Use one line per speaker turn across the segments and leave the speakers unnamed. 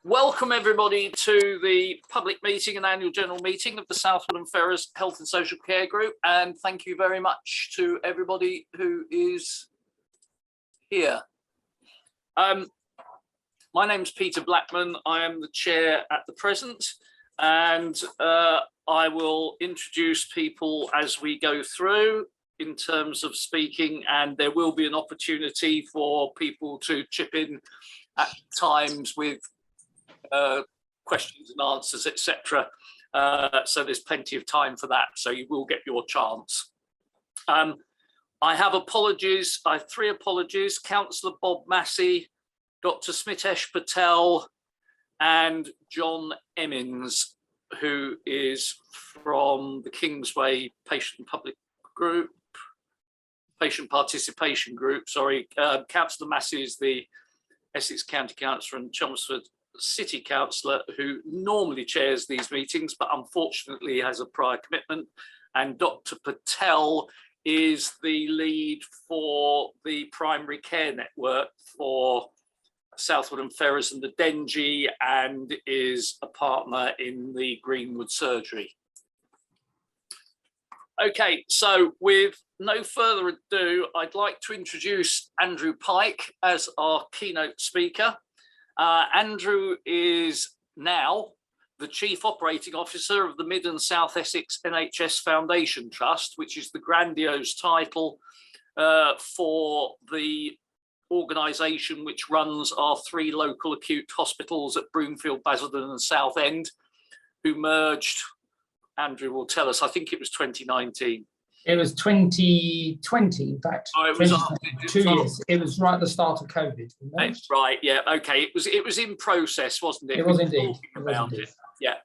Welcome everybody to the public meeting and annual general meeting of the Southend and Ferrers Health and Social Care Group, and thank you very much to everybody who is here. My name's Peter Blackman. I am the chair at the present, and I will introduce people as we go through in terms of speaking, and there will be an opportunity for people to chip in at times with questions and answers, etc. So there's plenty of time for that, so you will get your chance. I have apologies. I have three apologies: Councillor Bob Massey, Dr. Smitesh Patel, and John Emmons, who is from the Kingsway Patient Participation Group. Sorry, Councillor Massey is the Essex County Councillor and Chelmsford City Councillor who normally chairs these meetings, but unfortunately has a prior commitment. And Dr. Patel is the lead for the primary care network for Southwood and Ferrers and the Dengie, and is a partner in the Greenwood Surgery. Okay, so with no further ado, I'd like to introduce Andrew Pike as our keynote speaker. Andrew is now the Chief Operating Officer of the Mid and South Essex NHS Foundation Trust, which is the grandiose title for the organisation which runs our three local acute hospitals at Broomfield, Basildon and Southend, who merged, Andrew will tell us, I think it was 2019.
It was 2020, in fact.
Oh, it was
2 years. It was right at the start of COVID.
Right, yeah, okay. It was in process, wasn't it?
It was indeed.
Yeah.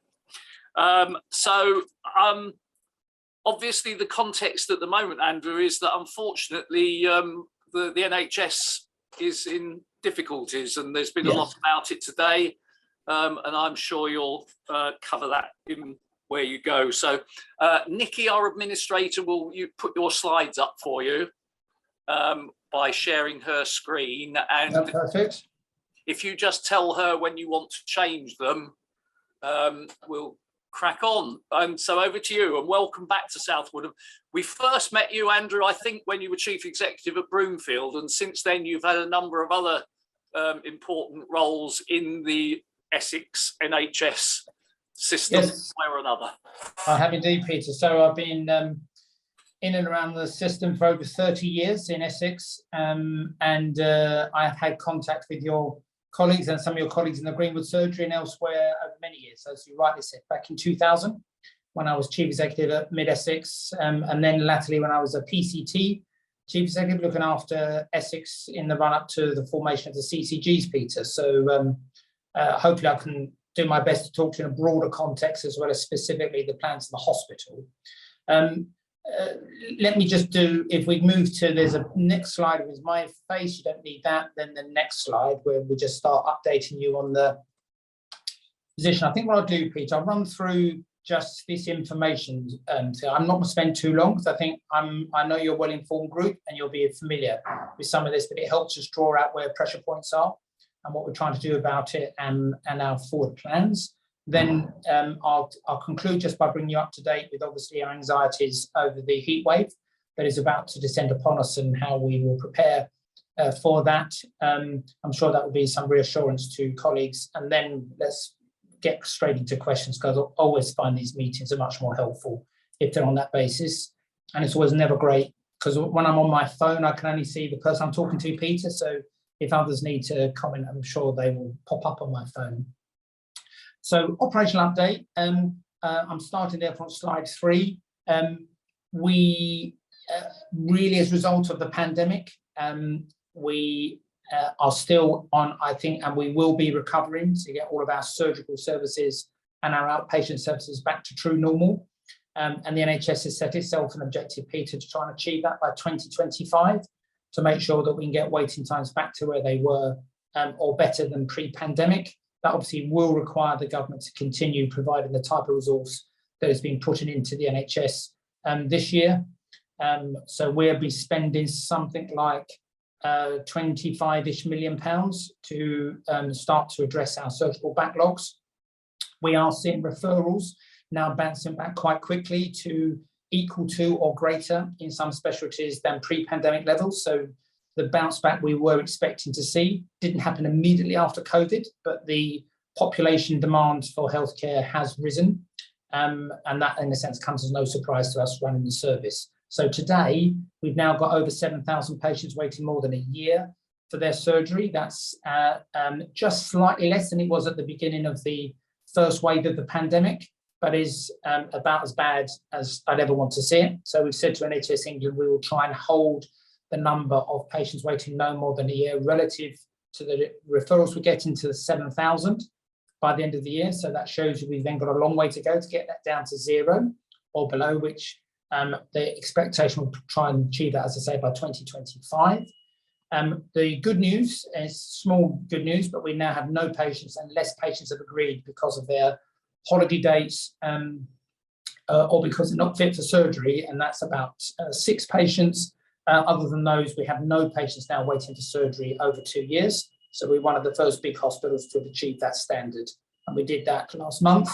Obviously the context at the moment, Andrew, is that unfortunately the NHS is in difficulties, and there's been a lot about it today, and I'm sure you'll cover that in where you go. So Nikki, our administrator, will put your slides up for you by sharing her screen, and
perfect.
If you just tell her when you want to change them, we'll crack on. So over to you, and welcome back to Southwood. We first met you, Andrew, I think when you were Chief Executive at Broomfield, and since then you've had a number of other important roles in the Essex NHS system,
yes,
one way or another.
I have indeed, Peter. So I've been in and around the system for over 30 years in Essex, and I've had contact with your colleagues and some of your colleagues in the Greenwood Surgery and elsewhere over many years. As you rightly said, back in 2000, when I was Chief Executive at Mid-Essex, and then latterly when I was a PCT Chief Executive looking after Essex in the run-up to the formation of the CCGs, Peter. So hopefully I can do my best to talk to you in a broader context, as well as specifically the plans for the hospital. Let me just do, if we move to, there's a next slide with my face, you don't need that, then the next slide where we just start updating you on the position. I think what I'll do, Peter, I'll run through just this information. So I'm not going to spend too long, because I think I know you're a well-informed group and you'll be familiar with some of this, but it helps us draw out where pressure points are and what we're trying to do about it, and our forward plans. Then I'll conclude just by bringing you up to date with obviously our anxieties over the heat wave that is about to descend upon us and how we will prepare for that. I'm sure that will be some reassurance to colleagues. And then let's get straight into questions, because I always find these meetings are much more helpful if they're on that basis. And it's always never great, because when I'm on my phone, I can only see the person I'm talking to, Peter. So if others need to comment, I'm sure they will pop up on my phone. So operational update, I'm starting there from slide 3. We really, as a result of the pandemic, we are still on, I think, and we will be recovering to get all of our surgical services and our outpatient services back to true normal. And the NHS has set itself an objective, Peter, to try and achieve that by 2025, to make sure that we can get waiting times back to where they were or better than pre-pandemic. That obviously will require the government to continue providing the type of resource that has been put into the NHS this year. So we'll be spending something like 25-ish million to start to address our surgical backlogs. We are seeing referrals now bouncing back quite quickly to equal to or greater in some specialties than pre-pandemic levels. So the bounce back we were expecting to see didn't happen immediately after COVID, but the population demand for healthcare has risen. And that, in a sense, comes as no surprise to us running the service. So today, we've now got over 7,000 patients waiting more than a year for their surgery. That's just slightly less than it was at the beginning of the first wave of the pandemic, but is about as bad as I'd ever want to see it. So we've said to NHS England, we will try and hold the number of patients waiting no more than a year relative to the referrals we're getting to the 7,000 by the end of the year. So that shows you we've then got a long way to go to get that down to 0 or below, which the expectation will try and achieve that, as I say, by 2025. The good news is small good news, but we now have no patients, and less patients have agreed because of their holiday dates or because they're not fit for surgery, and that's about 6 patients. Other than those, we have no patients now waiting for surgery over 2 years. So we're one of the first big hospitals to have achieved that standard, and we did that last month.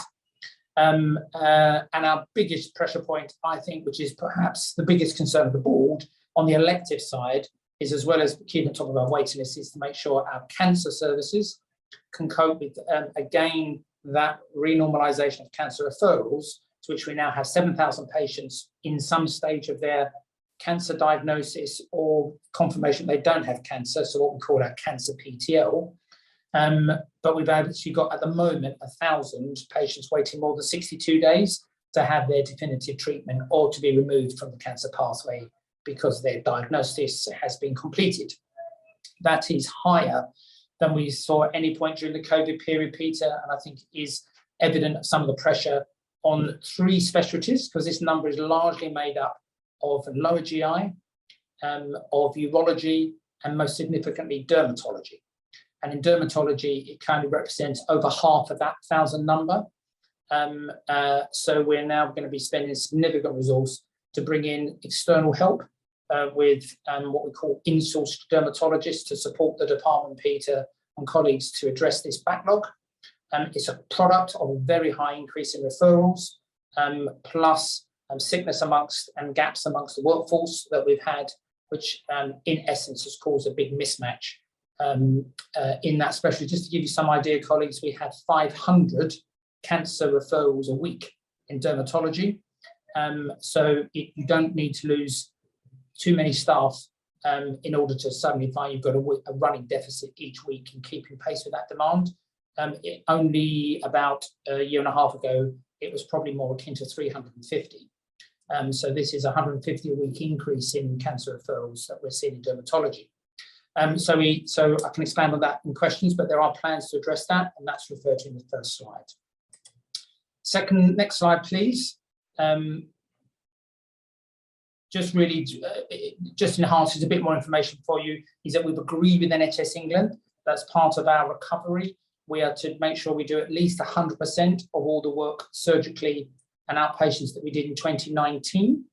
And our biggest pressure point, I think, which is perhaps the biggest concern of the board on the elective side, is, as well as keeping on top of our waiting list, is to make sure our cancer services can cope with, again, that renormalisation of cancer referrals, to which we now have 7,000 patients in some stage of their cancer diagnosis or confirmation they don't have cancer, so what we call our cancer PTL. But we've actually got, at the moment, 1,000 patients waiting more than 62 days to have their definitive treatment or to be removed from the cancer pathway because their diagnosis has been completed. That is higher than we saw at any point during the COVID period, Peter, and I think is evident of some of the pressure on 3 specialties, because this number is largely made up of lower GI, of urology, and most significantly dermatology. And in dermatology, it kind of represents over half of that 1,000 number. So we're now going to be spending significant resource to bring in external help with what we call in-sourced dermatologists to support the department, Peter, and colleagues to address this backlog. It's a product of a very high increase in referrals, plus sickness amongst and gaps amongst the workforce that we've had, which in essence has caused a big mismatch in that specialty. Just to give you some idea, colleagues, we have 500 cancer referrals a week in dermatology. So you don't need to lose too many staff in order to suddenly find you've got a running deficit each week and keeping pace with that demand. Only about a year and a half ago, it was probably more akin to 350. So this is a 150 a week increase in cancer referrals that we're seeing in dermatology. So I can expand on that in questions, but there are plans to address that, and that's referred to in the first slide. Next slide, please. Just enhances a bit more information for you, is that we've agreed with NHS England, that's part of our recovery. We are to make sure we do at least 100% of all the work surgically and outpatients that we did in 2019.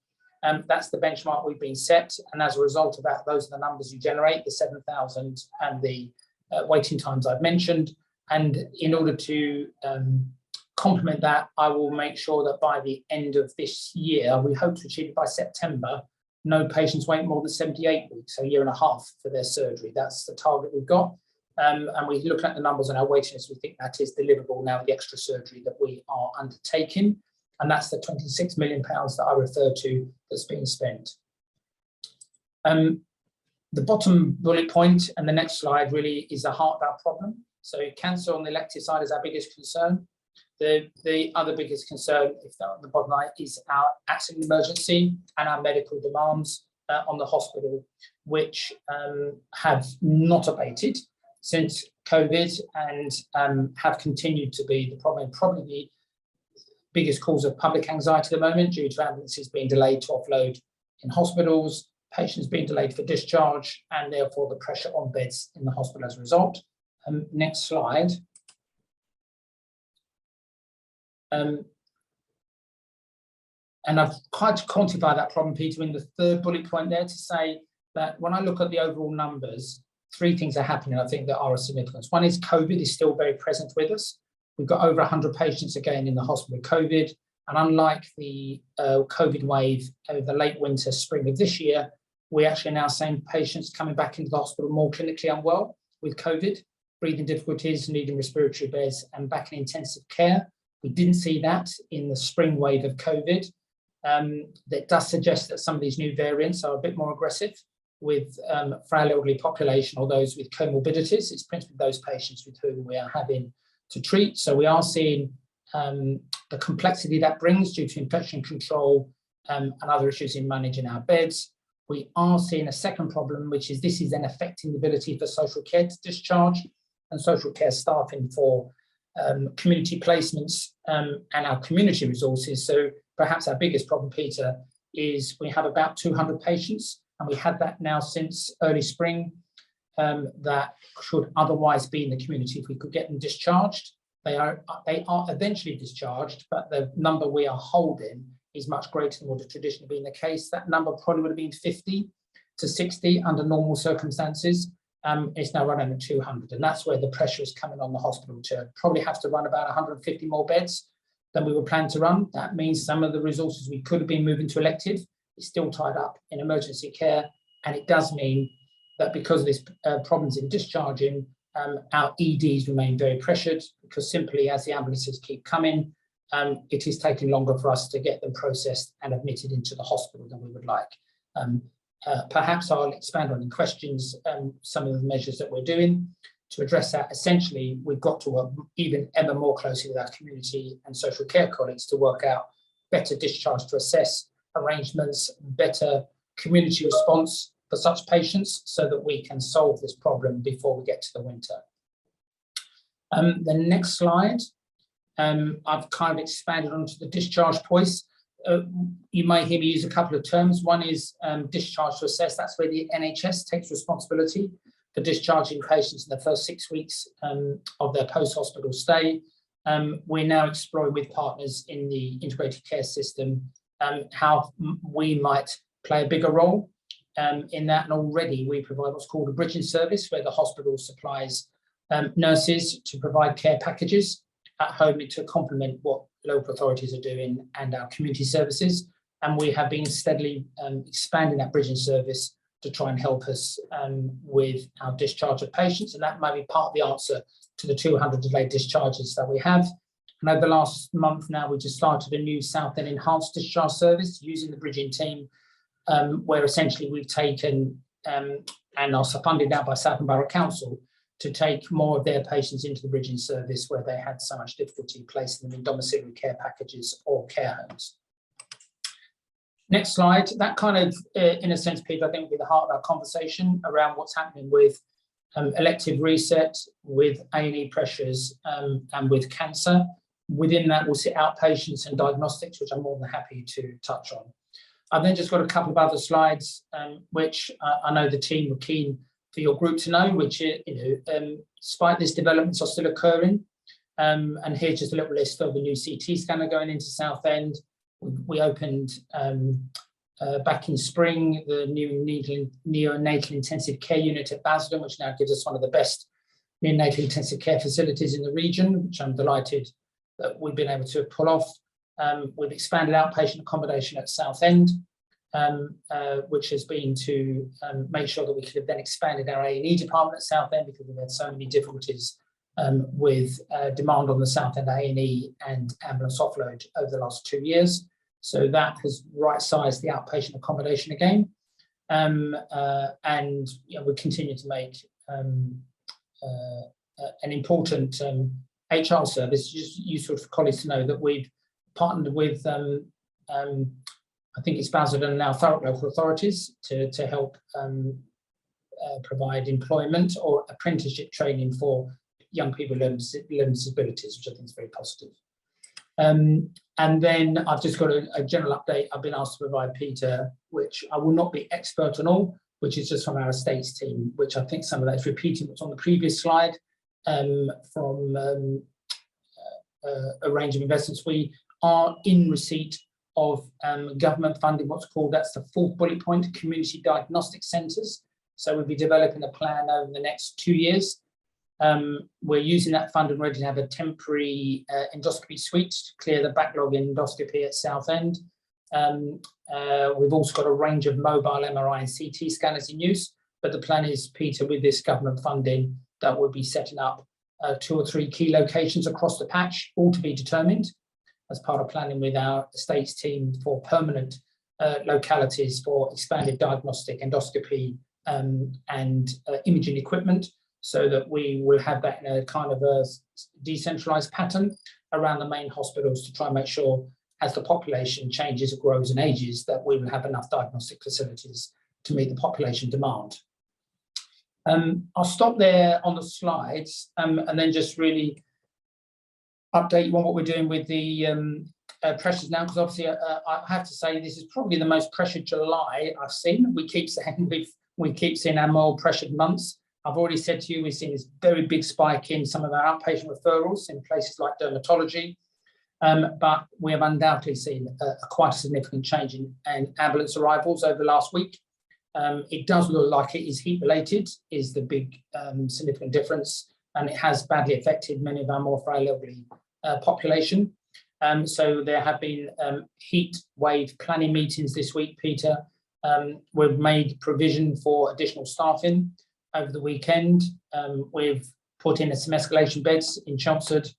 That's the benchmark we've been set, and as a result of that, those are the numbers you generate, the 7,000 and the waiting times I've mentioned. And in order to complement that, I will make sure that by the end of this year, we hope to achieve it by September, no patients wait more than 78 weeks, so a year and a half for their surgery. That's the target we've got. And we look at the numbers on our waiting list, we think that is deliverable now, the extra surgery that we are undertaking. And that's the £26 million that I referred to that's being spent. The bottom bullet point and the next slide really is the heart valve problem. So cancer on the elective side is our biggest concern. The other biggest concern, if not the bottom line, is our accident emergency and our medical demands on the hospital, which have not abated since COVID and have continued to be the problem, probably the biggest cause of public anxiety at the moment, due to ambulances being delayed to offload in hospitals, patients being delayed for discharge, and therefore the pressure on beds in the hospital as a result. Next slide. And I've tried to quantify that problem, Peter, in the third bullet point there, to say that when I look at the overall numbers, 3 things are happening, I think, that are of significance. One is COVID is still very present with us. We've got over 100 patients again in the hospital with COVID. And unlike the COVID wave over the late winter, spring of this year, we actually are now seeing patients coming back into the hospital more clinically unwell with COVID, breathing difficulties, needing respiratory beds, and back in intensive care. We didn't see that in the spring wave of COVID. That does suggest that some of these new variants are a bit more aggressive with frail elderly population or those with comorbidities. It's principally those patients with whom we are having to treat. So we are seeing the complexity that brings due to infection control and other issues in managing our beds. We are seeing a second problem, which is this is then affecting the ability for social care to discharge and social care staffing for community placements and our community resources. So perhaps our biggest problem, Peter, is we have about 200 patients, and we had that now since early spring, that should otherwise be in the community if we could get them discharged. They are eventually discharged, but the number we are holding is much greater than would have traditionally been the case. That number probably would have been 50 to 60 under normal circumstances. It's now running at 200, and that's where the pressure is coming on the hospital to probably have to run about 150 more beds than we were planned to run. That means some of the resources we could have been moving to elective is still tied up in emergency care, and it does mean that because of this problems in discharging, our EDs remain very pressured, because simply as the ambulances keep coming, it is taking longer for us to get them processed and admitted into the hospital than we would like. Perhaps I'll expand on in questions some of the measures that we're doing to address that. Essentially, we've got to work even ever more closely with our community and social care colleagues to work out better discharge to assess arrangements, better community response for such patients, so that we can solve this problem before we get to the winter. The next slide, I've kind of expanded onto the discharge points. You may hear me use a couple of terms. One is discharge to assess. That's where the NHS takes responsibility for discharging patients in the first 6 weeks of their post-hospital stay. We're now exploring with partners in the integrated care system how we might play a bigger role in that. And already we provide what's called a bridging service, where the hospital supplies nurses to provide care packages at home to complement what local authorities are doing and our community services. And we have been steadily expanding that bridging service to try and help us with our discharge of patients. And that might be part of the answer to the 200 delayed discharges that we have. And over the last month now, we just started a new Southend enhanced discharge service using the bridging team, where essentially we've taken and are funded now by Southend Borough Council to take more of their patients into the bridging service where they had so much difficulty placing them in domiciliary care packages or care homes. Next slide. That kind of, in a sense, Peter, I think will be the heart of our conversation around what's happening with elective reset, with A&E pressures, and with cancer. Within that, we'll see outpatients and diagnostics, which I'm more than happy to touch on. I've then just got a couple of other slides, which I know the team were keen for your group to know, which, despite these developments are still occurring. And here's just a little list of the new CT scanner going into Southend. We opened back in spring the new neonatal intensive care unit at Basildon, which now gives us one of the best neonatal intensive care facilities in the region, which I'm delighted that we've been able to pull off. We've expanded outpatient accommodation at Southend, which has been to make sure that we could have then expanded our A&E department at Southend, because we've had so many difficulties with demand on the Southend A&E and ambulance offload over the last 2 years. So that has right-sized the outpatient accommodation again. And we continue to make an important HR service. Just useful for colleagues to know that we've partnered with, I think it's Basildon now, Thurrock local authorities to help provide employment or apprenticeship training for young people with learning disabilities, which I think is very positive. And then I've just got a general update I've been asked to provide, Peter, which I will not be expert on all, which is just from our estates team, which I think some of that is repeating what's on the previous slide from a range of investments. We are in receipt of government funding, what's called, that's the fourth bullet point, community diagnostic centres. So we'll be developing a plan over the next 2 years. We're using that fund and ready to have a temporary endoscopy suite to clear the backlog in endoscopy at Southend. We've also got a range of mobile MRI and CT scanners in use, but the plan is, Peter, with this government funding, that we'll be setting up 2 or 3 key locations across the patch, all to be determined as part of planning with our estates team for permanent localities for expanded diagnostic endoscopy and imaging equipment, so that we will have that in a kind of a decentralized pattern around the main hospitals to try and make sure, as the population changes, grows and ages, that we will have enough diagnostic facilities to meet the population demand. I'll stop there on the slides and then just really update you on what we're doing with the pressures now, because obviously I have to say this is probably the most pressured July I've seen. We keep saying we keep seeing our more pressured months. I've already said to you, we've seen this very big spike in some of our outpatient referrals in places like dermatology, but we have undoubtedly seen quite a significant change in ambulance arrivals over the last week. It does look like it is heat related, is the big significant difference, and it has badly affected many of our more frail elderly population. So there have been heat wave planning meetings this week, Peter. We've made provision for additional staffing over the weekend. We've put in some escalation beds in Chelmsford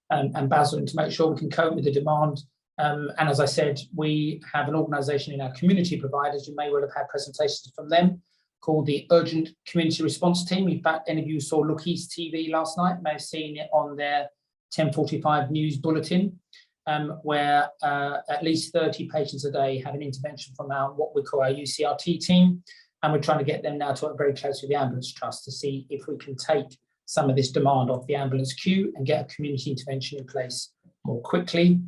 and Basildon to make sure we can cope with the demand. And as I said, we have an organisation in our community providers, you may well have had presentations from them, called the Urgent Community Response Team. In fact, any of you saw Look East TV last night may have seen it on their 10:45 news bulletin, where at least 30 patients a day have an intervention from our what we call our UCRT team. And we're trying to get them now to work very close with the Ambulance Trust to see if we can take some of this demand off the ambulance queue and get a community intervention in place more quickly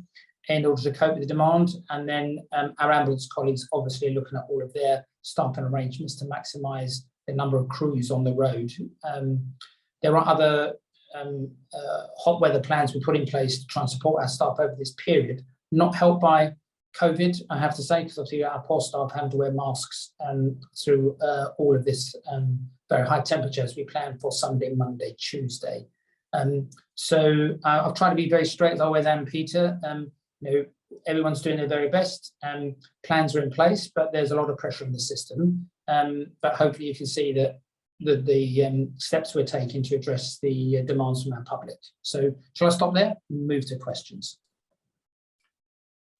in order to cope with the demand. And then our ambulance colleagues obviously are looking at all of their staffing arrangements to maximise the number of crews on the road. There are other hot weather plans we put in place to try and support our staff over this period, not helped by COVID, I have to say, because obviously our poor staff having to wear masks through all of this very high temperatures we plan for Sunday, Monday, Tuesday. So I've tried to be very straight as always am, Peter. Everyone's doing their very best. Plans are in place, but there's a lot of pressure in the system. But hopefully you can see that the steps we're taking to address the demands from our public. So shall I stop there and move to questions?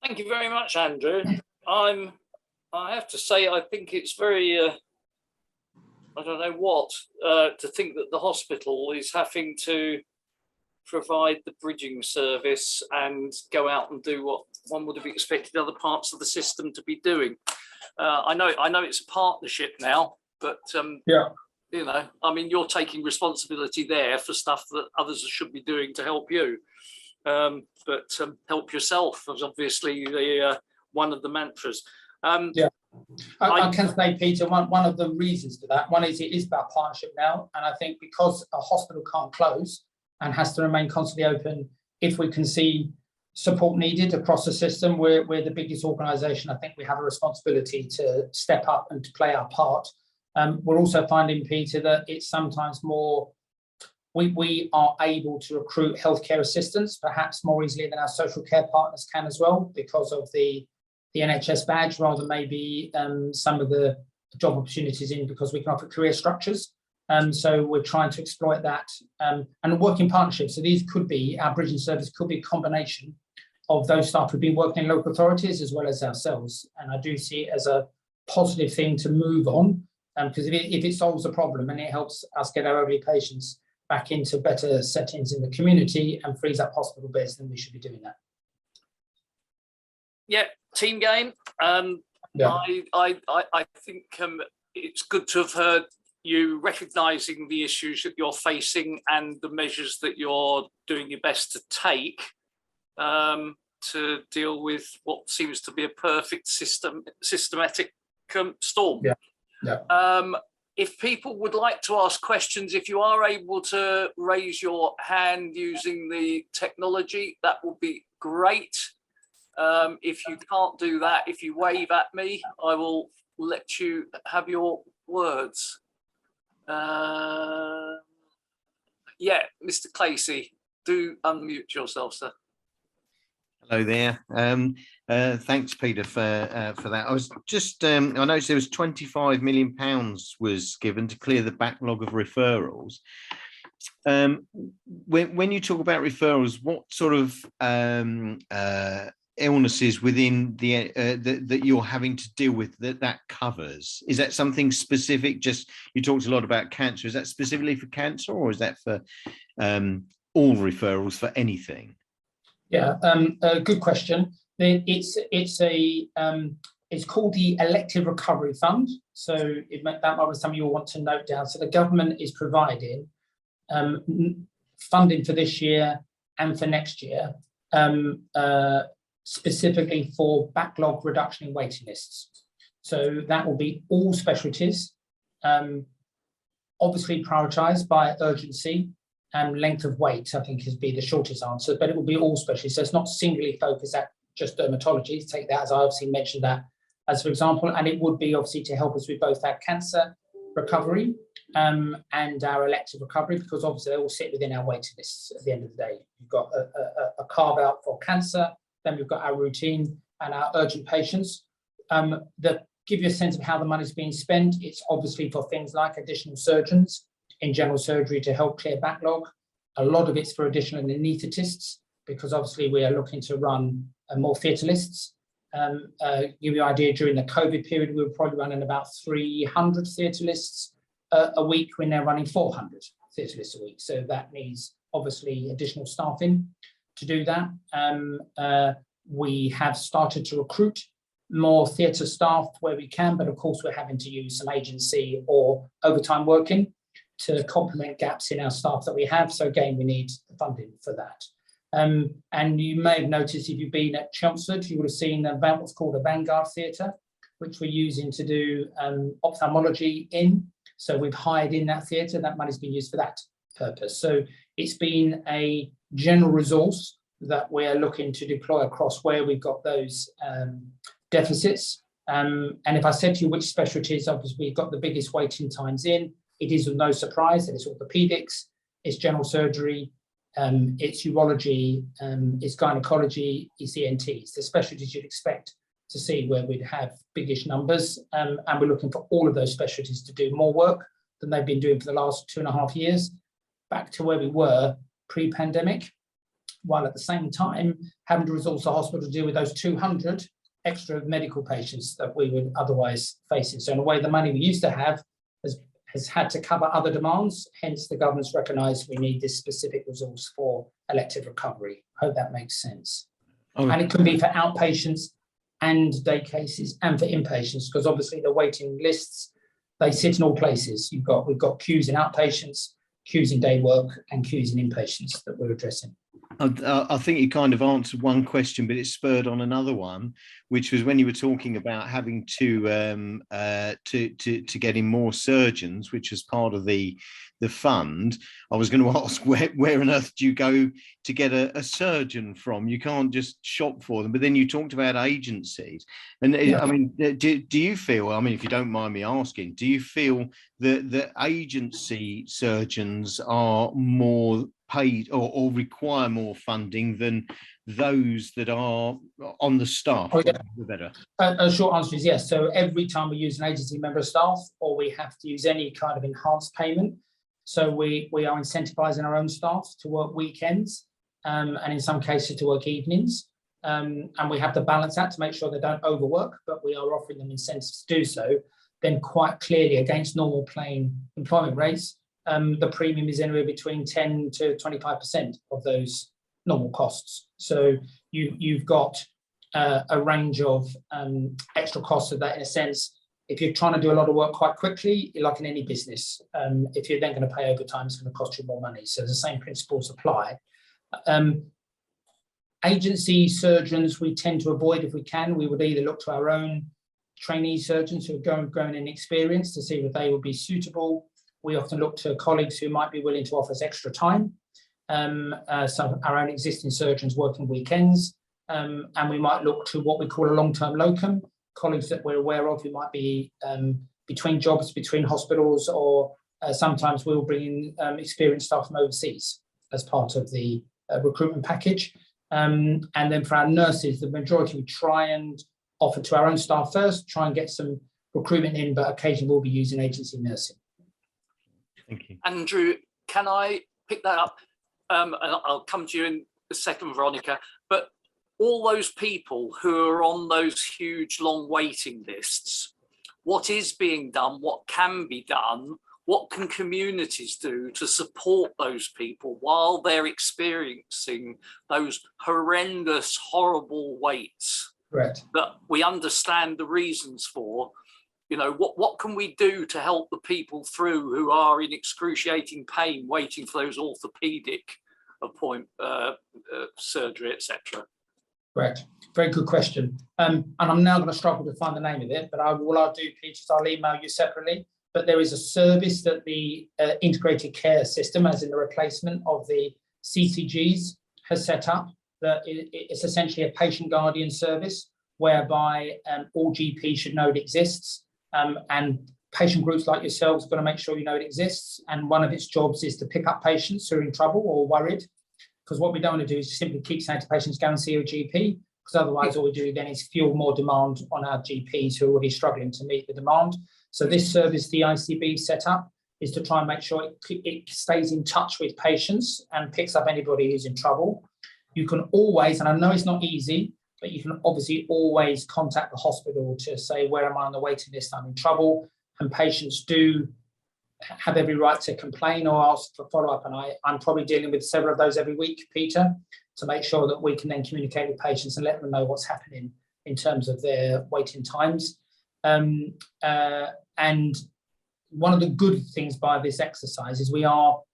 Thank you very much, Andrew. I have to say, I think it's very, I don't know what, to think that the hospital is having to provide the bridging service and go out and do what one would have expected other parts of the system to be doing. I know it's a partnership now, but
yeah.
I mean, you're taking responsibility there for stuff that others should be doing to help you. But help yourself was obviously the one of the mantras.
Yeah, I can say, Peter, one of the reasons for that, one is it is about partnership now, and I think because a hospital can't close and has to remain constantly open, if we can see support needed across the system, we're the biggest organisation. I think we have a responsibility to step up and to play our part. We're also finding, Peter, that it's sometimes more, we are able to recruit healthcare assistants perhaps more easily than our social care partners can as well, because of the NHS badge, rather than maybe some of the job opportunities in, because we can offer career structures. So we're trying to exploit that and work in partnership. So these could be, our bridging service could be a combination of those staff who've been working in local authorities as well as ourselves. And I do see it as a positive thing to move on, because if it solves a problem and it helps us get our elderly patients back into better settings in the community and frees up hospital beds, then we should be doing that.
Yeah, team game.
Yeah.
I think it's good to have heard you recognising the issues that you're facing and the measures that you're doing your best to take to deal with what seems to be a perfect systematic storm.
Yeah. Yeah.
If people would like to ask questions, if you are able to raise your hand using the technology, that would be great. If you can't do that, if you wave at me, I will let you have your words. Yeah, Mr. Clacy, do unmute yourself, sir.
Hello there. Thanks, Peter, for that. I was just I noticed there was £25 million was given to clear the backlog of referrals. When you talk about referrals, what sort of illnesses within the that you're having to deal with that covers? Is that something specific? Just, you talked a lot about cancer. Is that specifically for cancer, or is that for all referrals for anything?
Yeah, good question. It's called the Elective Recovery Fund. So that might be something you'll want to note down. So the government is providing funding for this year and for next year, specifically for backlog reduction in waiting lists. So that will be all specialties, obviously prioritised by urgency and length of wait, I think, is be the shortest answer, but it will be all specialties. So it's not singly focused at just dermatology. Take that, as I obviously mentioned that as for example, and it would be obviously to help us with both our cancer recovery and our elective recovery, because obviously they all sit within our waiting lists at the end of the day. You've got a carve out for cancer, then we've got our routine and our urgent patients. That give you a sense of how the money's being spent. It's obviously for things like additional surgeons in general surgery to help clear backlog. A lot of it's for additional anaesthetists, because obviously we are looking to run more theatre lists. Give you an idea, during the COVID period, we were probably running about 300 theatre lists a week. We're now running 400 theatre lists a week. So that needs obviously additional staffing to do that. We have started to recruit more theatre staff where we can, but of course we're having to use some agency or overtime working to complement gaps in our staff that we have. So again, we need the funding for that. And you may have noticed, if you've been at Chelmsford, you would have seen about what's called a Vanguard Theatre, which we're using to do ophthalmology in. So we've hired in that theatre, that money's been used for that purpose. So it's been a general resource that we're looking to deploy across where we've got those deficits. And if I said to you which specialties, obviously we've got the biggest waiting times in, it is no surprise that it's orthopaedics, it's general surgery, it's urology, it's gynecology, it's ENTs, the specialties you'd expect to see where we'd have biggish numbers. And we're looking for all of those specialties to do more work than they've been doing for the last 2.5 years, back to where we were pre-pandemic, while at the same time having to resource the hospital to deal with those 200 extra medical patients that we would otherwise face. So in a way, the money we used to have has had to cover other demands, hence the government's recognised we need this specific resource for elective recovery. Hope that makes sense. Okay. And it can be for outpatients and day cases and for inpatients, because obviously the waiting lists, they sit in all places. We've got queues in outpatients, queues in day work, and queues in inpatients that we're addressing.
I think you kind of answered one question, but it spurred on another one, which was when you were talking about having to get in more surgeons, which was part of the fund. I was going to ask where on earth do you go to get a surgeon from? You can't just shop for them. But then you talked about agencies, and yeah. I mean, do you feel? I mean, if you don't mind me asking, do you feel that the agency surgeons are more paid or require more funding than those that are on the staff?
Oh, yeah.
Better.
A short answer is yes. So every time we use an agency member of staff, or we have to use any kind of enhanced payment, so we are incentivizing our own staff to work weekends, and in some cases to work evenings, and we have to balance that to make sure they don't overwork, but we are offering them incentives to do so. Then quite clearly, against normal plain employment rates, the premium is anywhere between 10 to 25% of those normal costs. So you've got a range of extra costs of that, in a sense. If you're trying to do a lot of work quite quickly, like in any business, if you're then going to pay overtime, it's going to cost you more money. So the same principles apply. Agency surgeons, we tend to avoid if we can. We would either look to our own trainee surgeons who are growing in experience to see if they would be suitable. We often look to colleagues who might be willing to offer us extra time. Some of our own existing surgeons working weekends. and we might look to what we call a long-term locum, colleagues that we're aware of who might be between jobs, between hospitals, or sometimes we'll bring in experienced staff from overseas as part of the recruitment package. And then for our nurses, the majority we try and offer to our own staff first, try and get some recruitment in, but occasionally we'll be using agency nursing.
Thank you.
Andrew, can I pick that up? And I'll come to you in a second, Veronica, but all those people who are on those huge long waiting lists, what is being done, what can be done, what can communities do to support those people while they're experiencing those horrendous, horrible waits?
Correct.
That we understand the reasons for. You know, what can we do to help the people through who are in excruciating pain waiting for those orthopedic surgery, etc.?
Correct. Very good question. And I'm now going to struggle to find the name of it, but all I'll do, Peter, is I'll email you separately. But there is a service that the integrated care system, as in the replacement of the CCGs, has set up. That it's essentially a patient guardian service whereby all GPs should know it exists, and patient groups like yourselves are going to make sure you know it exists. And one of its jobs is to pick up patients who are in trouble or worried, because what we don't want to do is simply keep saying to patients, go and see your GP, because otherwise all we do then is fuel more demand on our GPs who are already struggling to meet the demand. So this service the ICB set up is to try and make sure it stays in touch with patients and picks up anybody who's in trouble. You can always, and I know it's not easy, but you can obviously always contact the hospital to say, where am I on the waiting list? I'm in trouble. And patients do have every right to complain or ask for follow-up. And I'm probably dealing with several of those every week, Peter, to make sure that we can then communicate with patients and let them know what's happening in terms of their waiting times. And one of the good things by this exercise is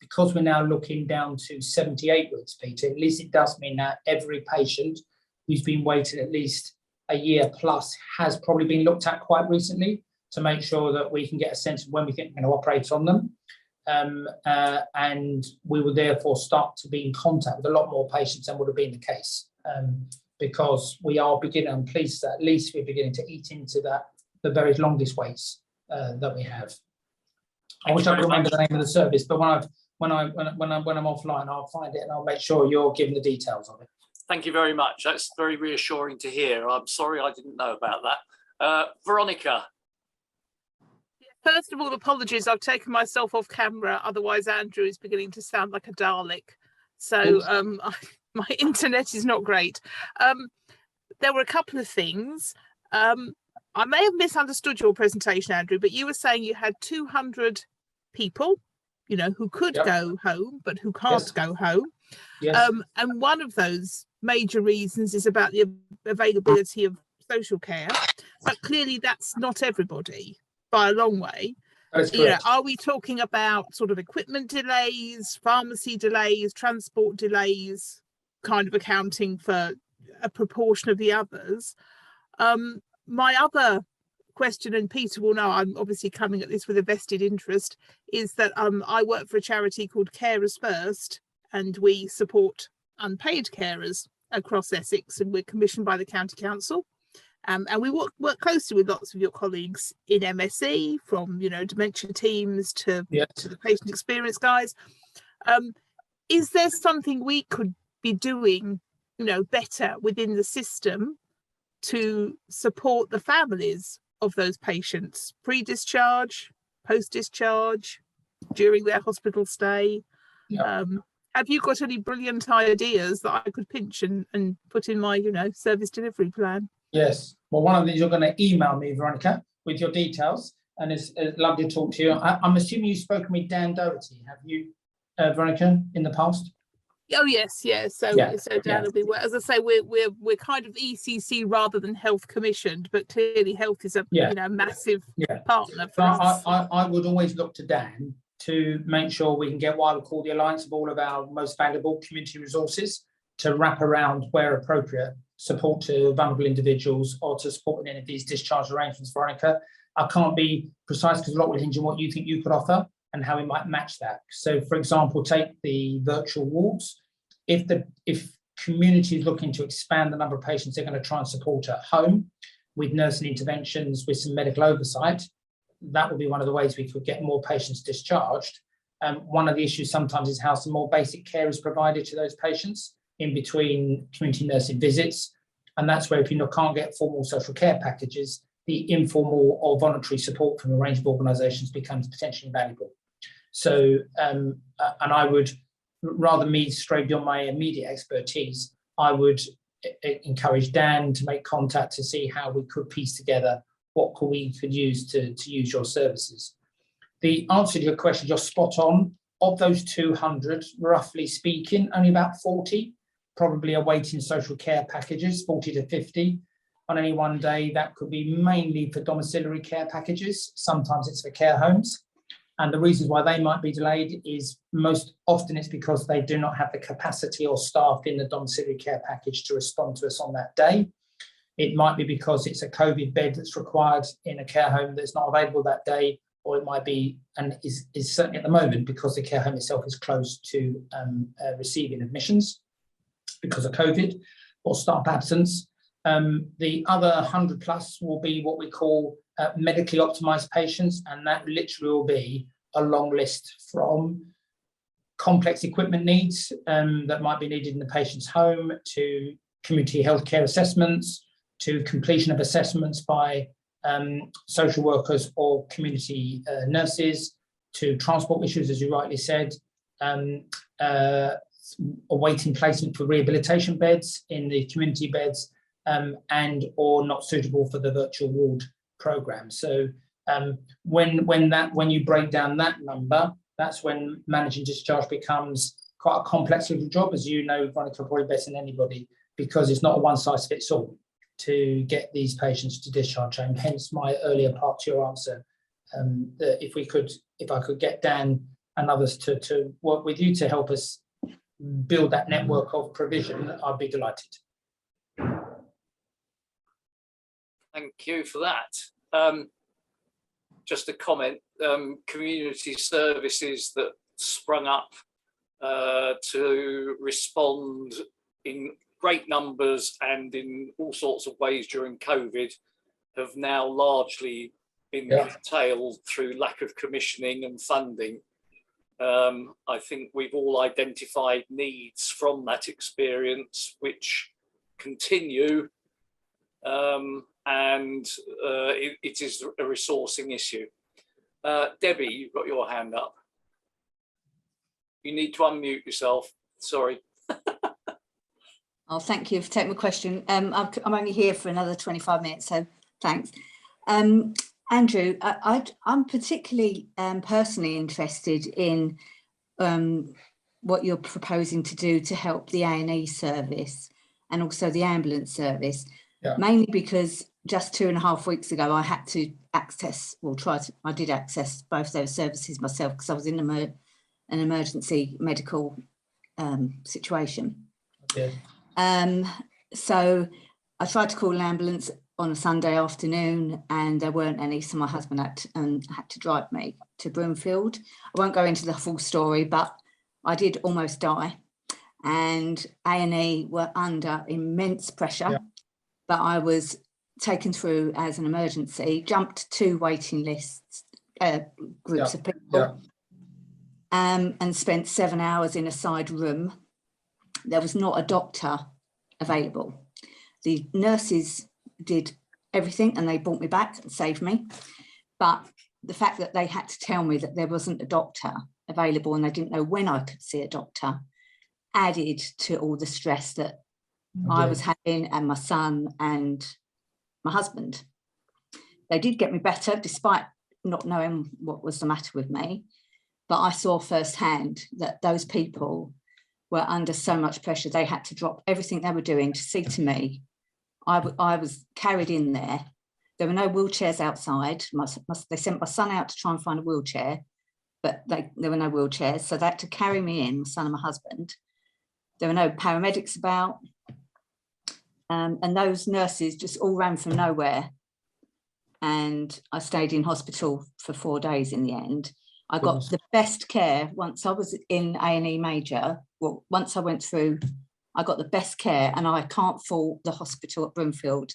because we're now looking down to 78 weeks, Peter, at least it does mean that every patient who's been waiting at least a year plus has probably been looked at quite recently to make sure that we can get a sense of when we think we're going to operate on them. And we will therefore start to be in contact with a lot more patients than would have been the case, because we are beginning, I'm pleased that at least we're beginning to eat into the very longest waits that we have. I wish I could remember the name of the service, but when I'm offline, I'll find it and I'll make sure you're given the details of it.
Thank you very much. That's very reassuring to hear. I'm sorry I didn't know about that. Veronica.
First of all, apologies. I've taken myself off camera. Otherwise, Andrew is beginning to sound like a Dalek. So my internet is not great. There were a couple of things. I may have misunderstood your presentation, Andrew, but you were saying you had 200 people, who could go home, but who can't go home.
Yes.
And one of those major reasons is about the availability of social care. But clearly that's not everybody by a long way.
That's correct.
Are we talking about sort of equipment delays, pharmacy delays, transport delays, kind of accounting for a proportion of the others? My other question, and Peter will know I'm obviously coming at this with a vested interest, is that I work for a charity called Carers First, and we support unpaid carers across Essex, and we're commissioned by the County Council. And we work closely with lots of your colleagues in MSE, from dementia teams to the patient experience guys. Is there something we could be doing, better within the system to support the families of those patients, pre-discharge, post-discharge, during their hospital stay? Have you got any brilliant ideas that I could pinch and put in my, service delivery plan?
Yes. Well, one of these you're going to email me, Veronica, with your details, and it's lovely to talk to you. I'm assuming you've spoken with Dan Doherty, have you, Veronica, in the past?
Oh yes, yeah. So Dan will be, as I say, we're kind of ECC rather than health commissioned, but clearly health is a massive partner for us.
I would always look to Dan to make sure we can get what I would call the alliance of all of our most valuable community resources to wrap around, where appropriate, support to vulnerable individuals or to support in any of these discharge arrangements, Veronica. I can't be precise because a lot will hinge on what you think you could offer and how we might match that. So, for example, take the virtual wards. If community is looking to expand the number of patients they're going to try and support at home with nursing interventions, with some medical oversight. That would be one of the ways we could get more patients discharged. One of the issues sometimes is how some more basic care is provided to those patients in between community nursing visits. And that's where if you can't get formal social care packages, the informal or voluntary support from a range of organisations becomes potentially invaluable. So, and I would, rather me stray beyond my immediate expertise, I would encourage Dan to make contact to see how we could piece together what we could use to use your services. The answer to your question, you're spot on. Of those 200, roughly speaking, only about 40 probably awaiting social care packages, 40 to 50 on any one day. That could be mainly for domiciliary care packages. Sometimes it's for care homes. And the reasons why they might be delayed is most often it's because they do not have the capacity or staff in the domiciliary care package to respond to us on that day. It might be because it's a COVID bed that's required in a care home that's not available that day, or it might be, and is certainly at the moment, because the care home itself is closed to receiving admissions because of COVID or staff absence. The other 100 plus will be what we call medically optimized patients, and that literally will be a long list from complex equipment needs that might be needed in the patient's home, to community healthcare assessments, to completion of assessments by social workers or community nurses, to transport issues, as you rightly said, awaiting placement for rehabilitation beds in the community beds, and or not suitable for the virtual ward program. So when you break down that number, that's when managing discharge becomes quite a complex little job, as you know, Veronica, probably better than anybody, because it's not a one size fits all to get these patients to discharge home. Hence my earlier part to your answer, that if I could get Dan and others to work with you to help us build that network of provision, I'd be delighted.
Thank you for that. Just a comment, community services that sprung up to respond in great numbers and in all sorts of ways during COVID have now largely been curtailed through lack of commissioning and funding. I think we've all identified needs from that experience which continue, and it is a resourcing issue. Debbie, you've got your hand up. You need to unmute yourself. Sorry.
Oh, thank you for taking my question. I'm only here for another 25 minutes, so thanks. Andrew, I'm particularly personally interested in what you're proposing to do to help the A&E service and also the ambulance service, mainly because just 2.5 weeks ago, I had to access, I did access both those services myself because I was in an emergency medical situation.
Okay.
So I tried to call an ambulance on a Sunday afternoon and there weren't any, so my husband had to drive me to Broomfield. I won't go into the full story, but I did almost die, and A&E were under immense pressure, but I was taken through as an emergency, jumped 2 waiting lists, groups of people, and spent 7 hours in a side room. There was not a doctor available. The nurses did everything and they brought me back and saved me. But the fact that they had to tell me that there wasn't a doctor available and they didn't know when I could see a doctor added to all the stress that I was having, and my son and my husband. They did get me better despite not knowing what was the matter with me. But I saw firsthand that those people were under so much pressure. They had to drop everything they were doing to see to me. I was carried in there. There were no wheelchairs outside. They sent my son out to try and find a wheelchair, but there were no wheelchairs. So they had to carry me in, my son and my husband. There were no paramedics about. And those nurses just all ran from nowhere. And I stayed in hospital for 4 days in the end. I got the best care once I was in A&E major. Well, once I went through, I got the best care, and I can't fault the hospital at Broomfield.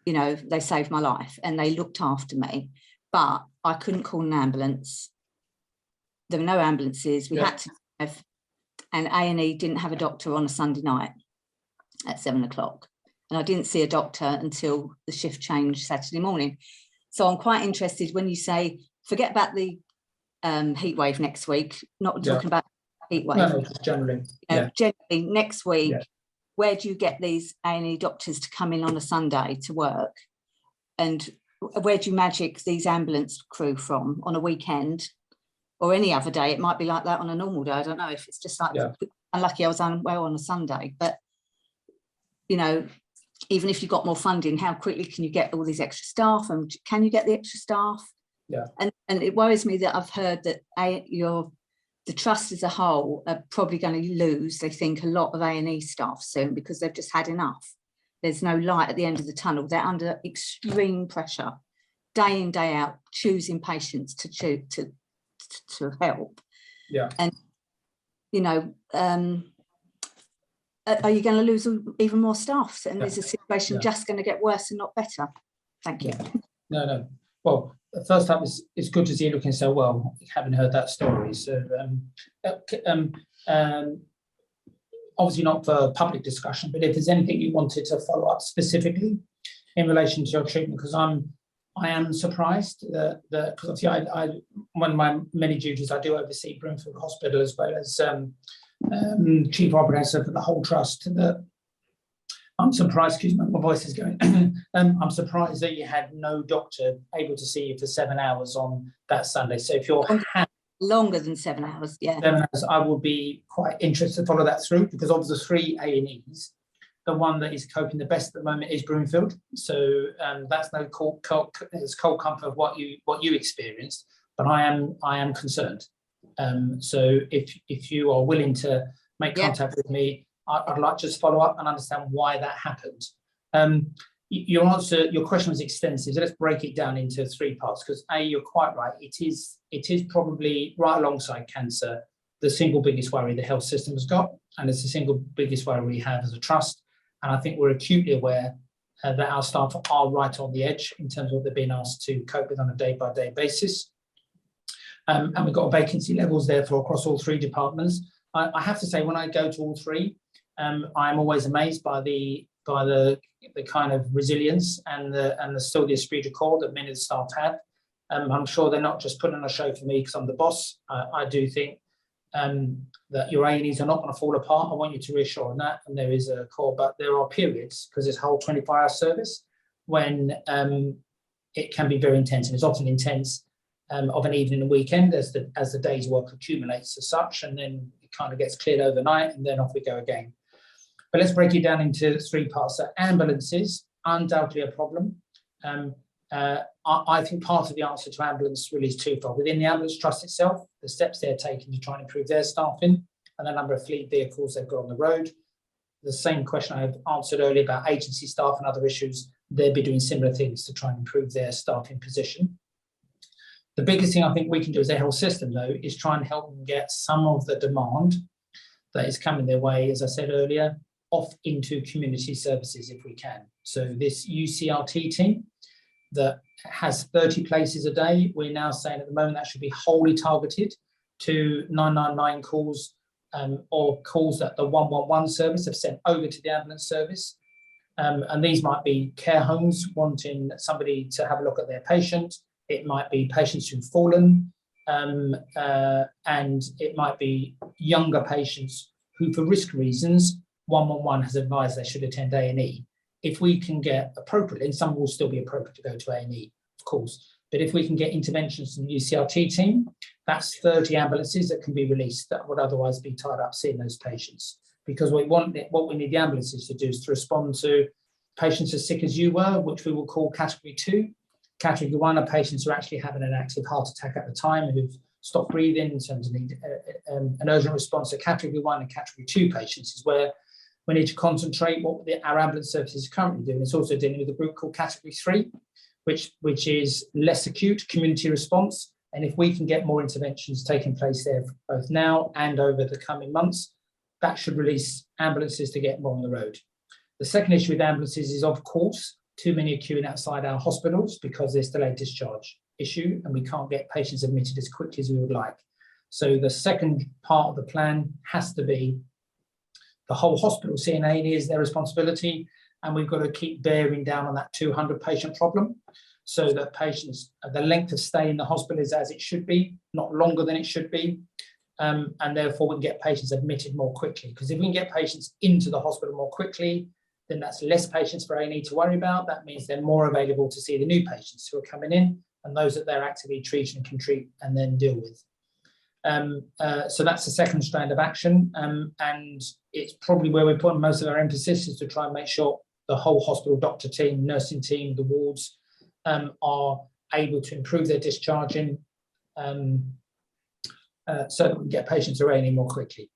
You know, they saved my life and they looked after me, but I couldn't call an ambulance. There were no ambulances. We had to have, and A&E didn't have a doctor on a Sunday night at 7 o'clock. And I didn't see a doctor until the shift changed Saturday morning. So I'm quite interested when you say, forget about the heat wave next week, not talking about heat wave.
No, just generally.
Generally next week, where do you get these A&E doctors to come in on a Sunday to work? And where do you magic these ambulance crew from on a weekend or any other day? It might be like that on a normal day. I don't know if it's just like, unlucky I was unwell on a Sunday, but you know, even if you got more funding, how quickly can you get all these extra staff, and can you get the extra staff? And it worries me that I've heard that the trust as a whole are probably going to lose, they think, a lot of A&E staff soon because they've just had enough. There's no light at the end of the tunnel. They're under extreme pressure, day in, day out, choosing patients to help. And, you know, are you going to lose even more staff? And is the situation just going to get worse and not better? Thank you.
No. Well, first up, it's good to see you looking so well, having heard that story. So, obviously not for public discussion, but if there's anything you wanted to follow up specifically in relation to your treatment, because I am surprised that because obviously I one of my many duties, I do oversee Broomfield Hospital as well as chief operator for the whole trust. That I'm surprised, excuse me, my voice is going. I'm surprised that you had no doctor able to see you for 7 hours on that Sunday. So if you're
longer than 7 hours,
7 hours, I will be quite interested to follow that through, because of the 3 A&Es, the one that is coping the best at the moment is Broomfield. So that's no cold comfort of what you experienced, but I am concerned. So if you are willing to make contact with me, I'd like to just follow up and understand why that happened. Your question was extensive, so let's break it down into 3 parts, because you're quite right. It is probably, right alongside cancer, the single biggest worry the health system has got, and it's the single biggest worry we have as a trust. And I think we're acutely aware that our staff are right on the edge in terms of what they're being asked to cope with on a day-by-day basis. And we've got vacancy levels therefore across all 3 departments. I have to say, when I go to all 3, I'm always amazed by the kind of resilience and the still the esprit de corps that many of the staff have. I'm sure they're not just putting on a show for me because I'm the boss. I do think that your A&Es are not going to fall apart. I want you to reassure on that, and there is a core, but there are periods, because it's whole 24-hour service, when it can be very intense, and it's often intense of an evening and weekend as the day's work accumulates as such, and then it kind of gets cleared overnight, and then off we go again. But let's break it down into 3 parts. So ambulances, undoubtedly a problem. I think part of the answer to ambulance really is twofold. Within the ambulance trust itself, the steps they're taking to try and improve their staffing and the number of fleet vehicles they've got on the road. The same question I have answered earlier about agency staff and other issues, they'll be doing similar things to try and improve their staffing position. The biggest thing I think we can do as a health system, though, is try and help them get some of the demand that is coming their way, as I said earlier, off into community services if we can. So this UCRT team that has 30 places a day, we're now saying at the moment that should be wholly targeted to 999 calls or calls that the 111 service have sent over to the ambulance service. And these might be care homes wanting somebody to have a look at their patient. It might be patients who've fallen, and it might be younger patients who, for risk reasons, 111 has advised they should attend A&E. If we can get appropriately, and some will still be appropriate to go to A&E, of course, but if we can get interventions from the UCRT team, that's 30 ambulances that can be released that would otherwise be tied up seeing those patients. Because what we need the ambulances to do is to respond to patients as sick as you were, which we will call category 2. Category 1 are patients who are actually having an active heart attack at the time, who've stopped breathing in terms of need an urgent response. So category 1 and category 2 patients is where we need to concentrate what our ambulance services are currently doing. It's also dealing with a group called category 3, which is less acute community response. And if we can get more interventions taking place there both now and over the coming months, that should release ambulances to get more on the road. The second issue with ambulances is, of course, too many are queuing outside our hospitals because there's delayed discharge issue and we can't get patients admitted as quickly as we would like. So the second part of the plan has to be the whole hospital seeing A&E is their responsibility, and we've got to keep bearing down on that 200 patient problem so that patients, the length of stay in the hospital is as it should be, not longer than it should be, and therefore we can get patients admitted more quickly. Because if we can get patients into the hospital more quickly, then that's less patients for A&E to worry about. That means they're more available to see the new patients who are coming in and those that they're actively treating and can treat and then deal with. So that's the second strand of action, and it's probably where we're putting most of our emphasis, is to try and make sure the whole hospital doctor team, nursing team, the wards are able to improve their discharging so that we can get patients to A&E more quickly.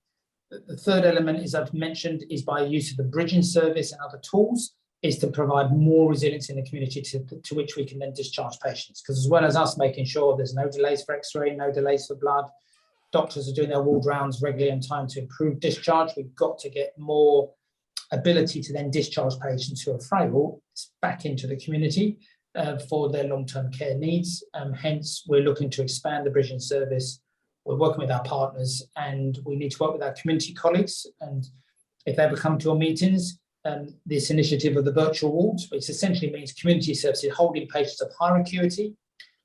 The third element, as I've mentioned, is by use of the bridging service and other tools, is to provide more resilience in the community to which we can then discharge patients. Because as well as us making sure there's no delays for X-ray, no delays for blood, doctors are doing their ward rounds regularly on time to improve discharge, we've got to get more ability to then discharge patients who are frail back into the community for their long-term care needs. Hence, we're looking to expand the bridging service. We're working with our partners, and we need to work with our community colleagues. And if they ever come to our meetings, this initiative of the virtual wards, which essentially means community services holding patients of higher acuity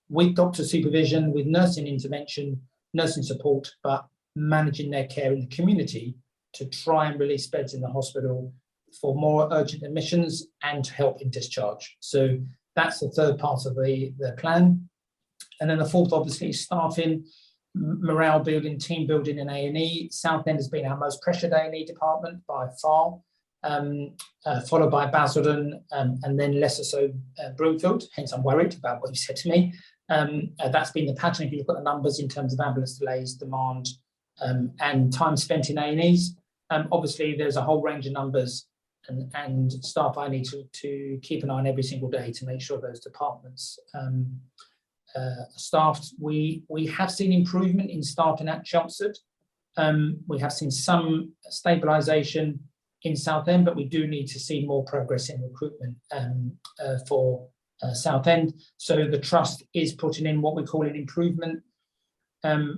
with doctor supervision, with nursing intervention, nursing support, but managing their care in the community to try and release beds in the hospital for more urgent admissions and to help in discharge. So that's the third part of the plan. And then the fourth, obviously, is staffing, morale building, team building in A&E. Southend has been our most pressured A&E department by far, followed by Basildon, and then lesser so Broomfield. Hence, I'm worried about what you said to me. That's been the pattern. If you look at the numbers in terms of ambulance delays, demand, and time spent in A&Es, obviously there's a whole range of numbers and staff I need to keep an eye on every single day to make sure those departments staffed. We have seen improvement in staffing at Chelmsford. We have seen some stabilisation in Southend, but we do need to see more progress in recruitment for Southend. So the trust is putting in what we call an improvement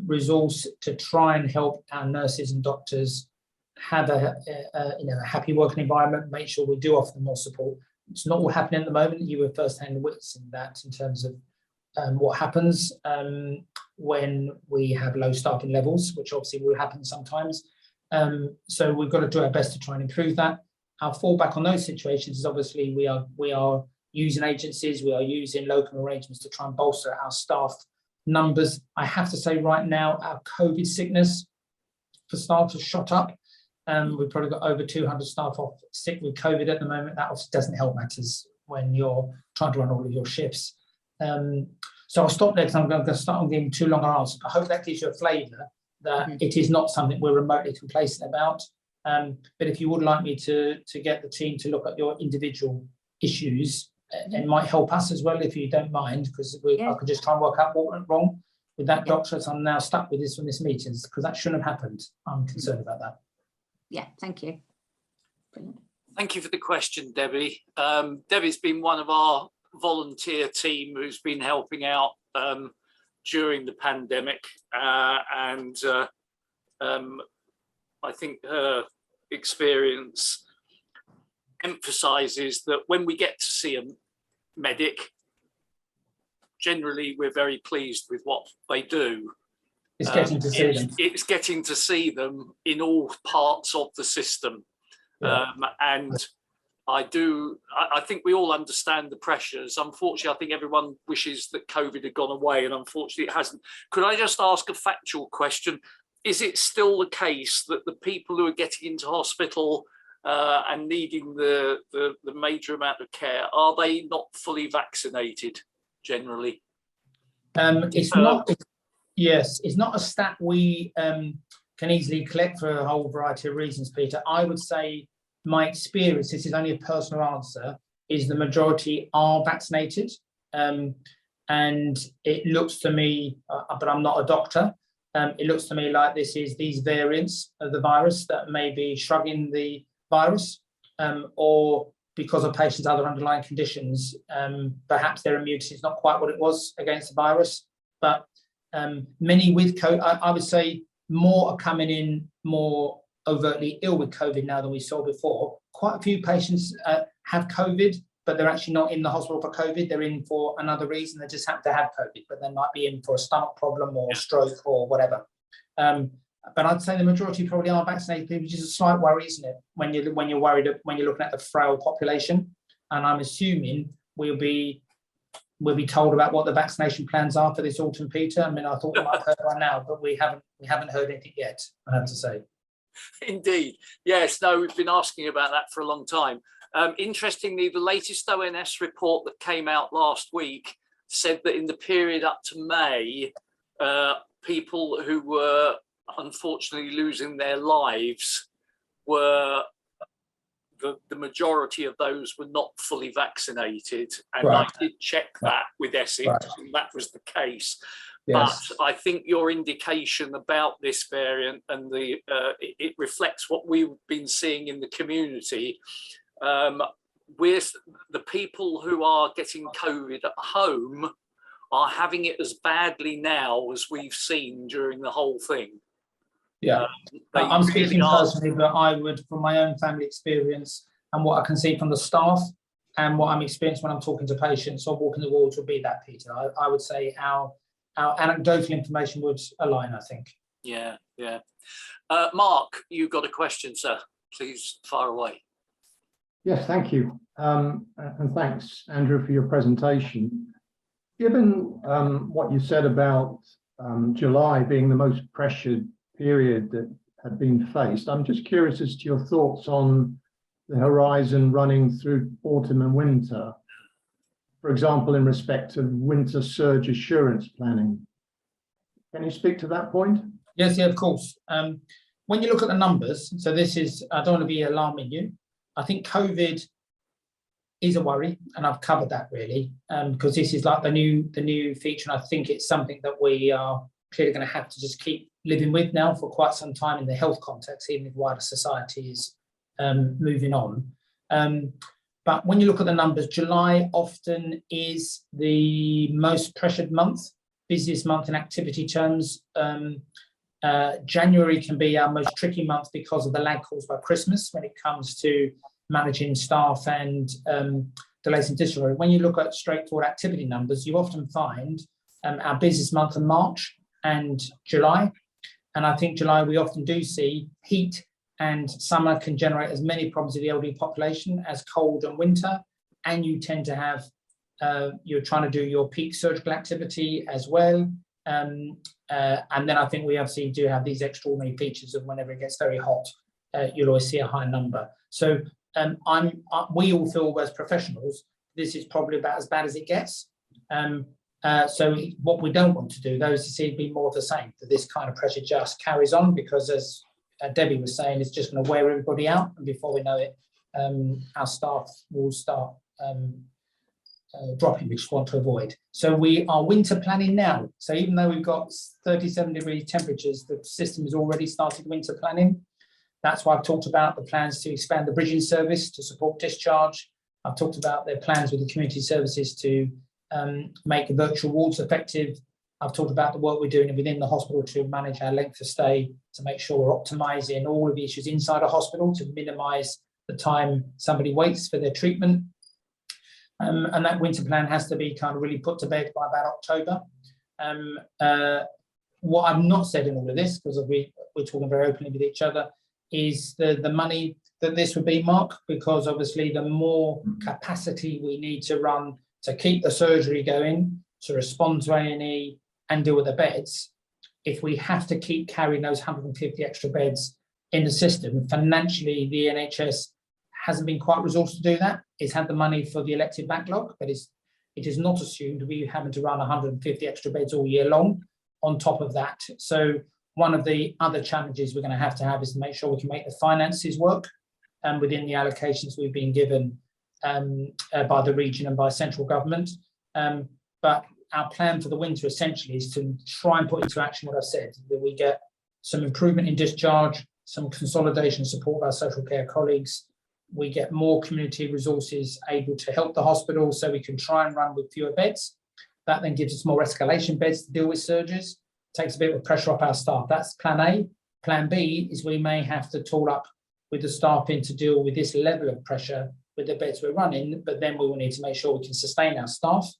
resource to try and help our nurses and doctors have a happy working environment, make sure we do offer them more support. It's not all happening at the moment. You were first-hand witnessing that in terms of what happens when we have low staffing levels, which obviously will happen sometimes. So we've got to do our best to try and improve that. Our fallback on those situations is obviously we are using agencies, we are using local arrangements to try and bolster our staff numbers. I have to say right now, our COVID sickness for staff has shot up. We've probably got over 200 staff off sick with COVID at the moment. That obviously doesn't help matters when you're trying to run all of your shifts. So I'll stop there because I'm going to start on giving too long an answer. I hope that gives you a flavour that it is not something we're remotely complacent about. But if you would like me to get the team to look at your individual issues, it might help us as well, if you don't mind, because I could just try and work out what went wrong with that doctor. So I'm now stuck with this from this meeting, because that shouldn't have happened. I'm concerned about that.
Yeah, thank you. Brilliant.
Thank you for the question, Debbie. Debbie's been one of our volunteer team who's been helping out during the pandemic, and I think her experience emphasises that when we get to see a medic, generally we're very pleased with what they do.
It's getting to see them.
It's getting to see them in all parts of the system.
Yeah.
And I think we all understand the pressures. Unfortunately, I think everyone wishes that COVID had gone away, and unfortunately it hasn't. Could I just ask a factual question? Is it still the case that the people who are getting into hospital and needing the major amount of care, are they not fully vaccinated generally?
It's not. Yes, it's not a stat we can easily collect for a whole variety of reasons, Peter. I would say my experience, this is only a personal answer, is the majority are vaccinated. And it looks to me, but I'm not a doctor, it looks to me like this is these variants of the virus that may be shrugging the virus, or because of patients' other underlying conditions, perhaps their immunity is not quite what it was against the virus. But many with COVID, I would say more are coming in more overtly ill with COVID now than we saw before. Quite a few patients have COVID, but they're actually not in the hospital for COVID. They're in for another reason. They just happen to have COVID, but they might be in for a stomach problem or stroke or whatever. But I'd say the majority probably are vaccinated people, which is a slight worry, isn't it? When you're worried, when you're looking at the frail population, and I'm assuming we'll be told about what the vaccination plans are for this autumn, Peter. I mean, I thought we might have heard by now, but we haven't heard anything yet, I have to say.
Indeed, yes. No, we've been asking about that for a long time. Interestingly, the latest ONS report that came out last week said that in the period up to May, people who were unfortunately losing their lives were the majority of those were not fully vaccinated, and right. I did check that with Essex, right. And that was the case. Yes. But I think your indication about this variant and it reflects what we've been seeing in the community. With the people who are getting COVID at home are having it as badly now as we've seen during the whole thing.
Yeah, I'm speaking personally, but I would, from my own family experience and what I can see from the staff and what I'm experiencing when I'm talking to patients or walking the wards would be that, Peter. I would say our anecdotal information would align, I think.
Yeah. Mark, you've got a question, sir. Please fire away.
Yes, thank you. And thanks, Andrew, for your presentation. Given what you said about July being the most pressured period that had been faced, I'm just curious as to your thoughts on the horizon running through autumn and winter. For example, in respect of winter surge assurance planning. Can you speak to that point?
Yes, yeah, of course. When you look at the numbers, so this is, I don't want to be alarming you. I think COVID is a worry, and I've covered that really, because this is like the new feature, and I think it's something that we are clearly going to have to just keep living with now for quite some time in the health context, even if wider society is moving on. But when you look at the numbers, July often is the most pressured month, busiest month in activity terms. January can be our most tricky month because of the lag caused by Christmas when it comes to managing staff and delays in discharge. When you look at straightforward activity numbers, you often find our busiest month are March and July. And I think July, we often do see heat, and summer can generate as many problems with the elderly population as cold and winter. And you tend to have, you're trying to do your peak surgical activity as well. And then I think we obviously do have these extraordinary features of whenever it gets very hot, you'll always see a high number. So we all feel as professionals, this is probably about as bad as it gets. So what we don't want to do, though, is to see it be more of the same, that this kind of pressure just carries on, because as Debbie was saying, it's just going to wear everybody out. And before we know it, our staff will start dropping, which we want to avoid. So we are winter planning now. So even though we've got 37-degree temperatures, the system has already started winter planning. That's why I've talked about the plans to expand the bridging service to support discharge. I've talked about their plans with the community services to make virtual wards effective. I've talked about the work we're doing within the hospital to manage our length of stay, to make sure we're optimising all of the issues inside a hospital to minimise the time somebody waits for their treatment. And that winter plan has to be kind of really put to bed by about October. What I've not said in all of this, because we're talking very openly with each other, is the money that this would be, Mark, because obviously the more capacity we need to run to keep the surgery going, to respond to A&E and deal with the beds, if we have to keep carrying those 150 extra beds in the system, financially the NHS hasn't been quite resourced to do that. It's had the money for the elective backlog, but it is not assumed we're having to run 150 extra beds all year long on top of that. So one of the other challenges we're going to have is to make sure we can make the finances work within the allocations we've been given by the region and by central government. But our plan for the winter essentially is to try and put into action what I've said, that we get some improvement in discharge, some consolidation support of our social care colleagues. We get more community resources able to help the hospital so we can try and run with fewer beds. That then gives us more escalation beds to deal with surges, takes a bit of pressure off our staff. That's plan A. Plan B is we may have to tool up with the staff in to deal with this level of pressure with the beds we're running, but then we will need to make sure we can sustain our staff,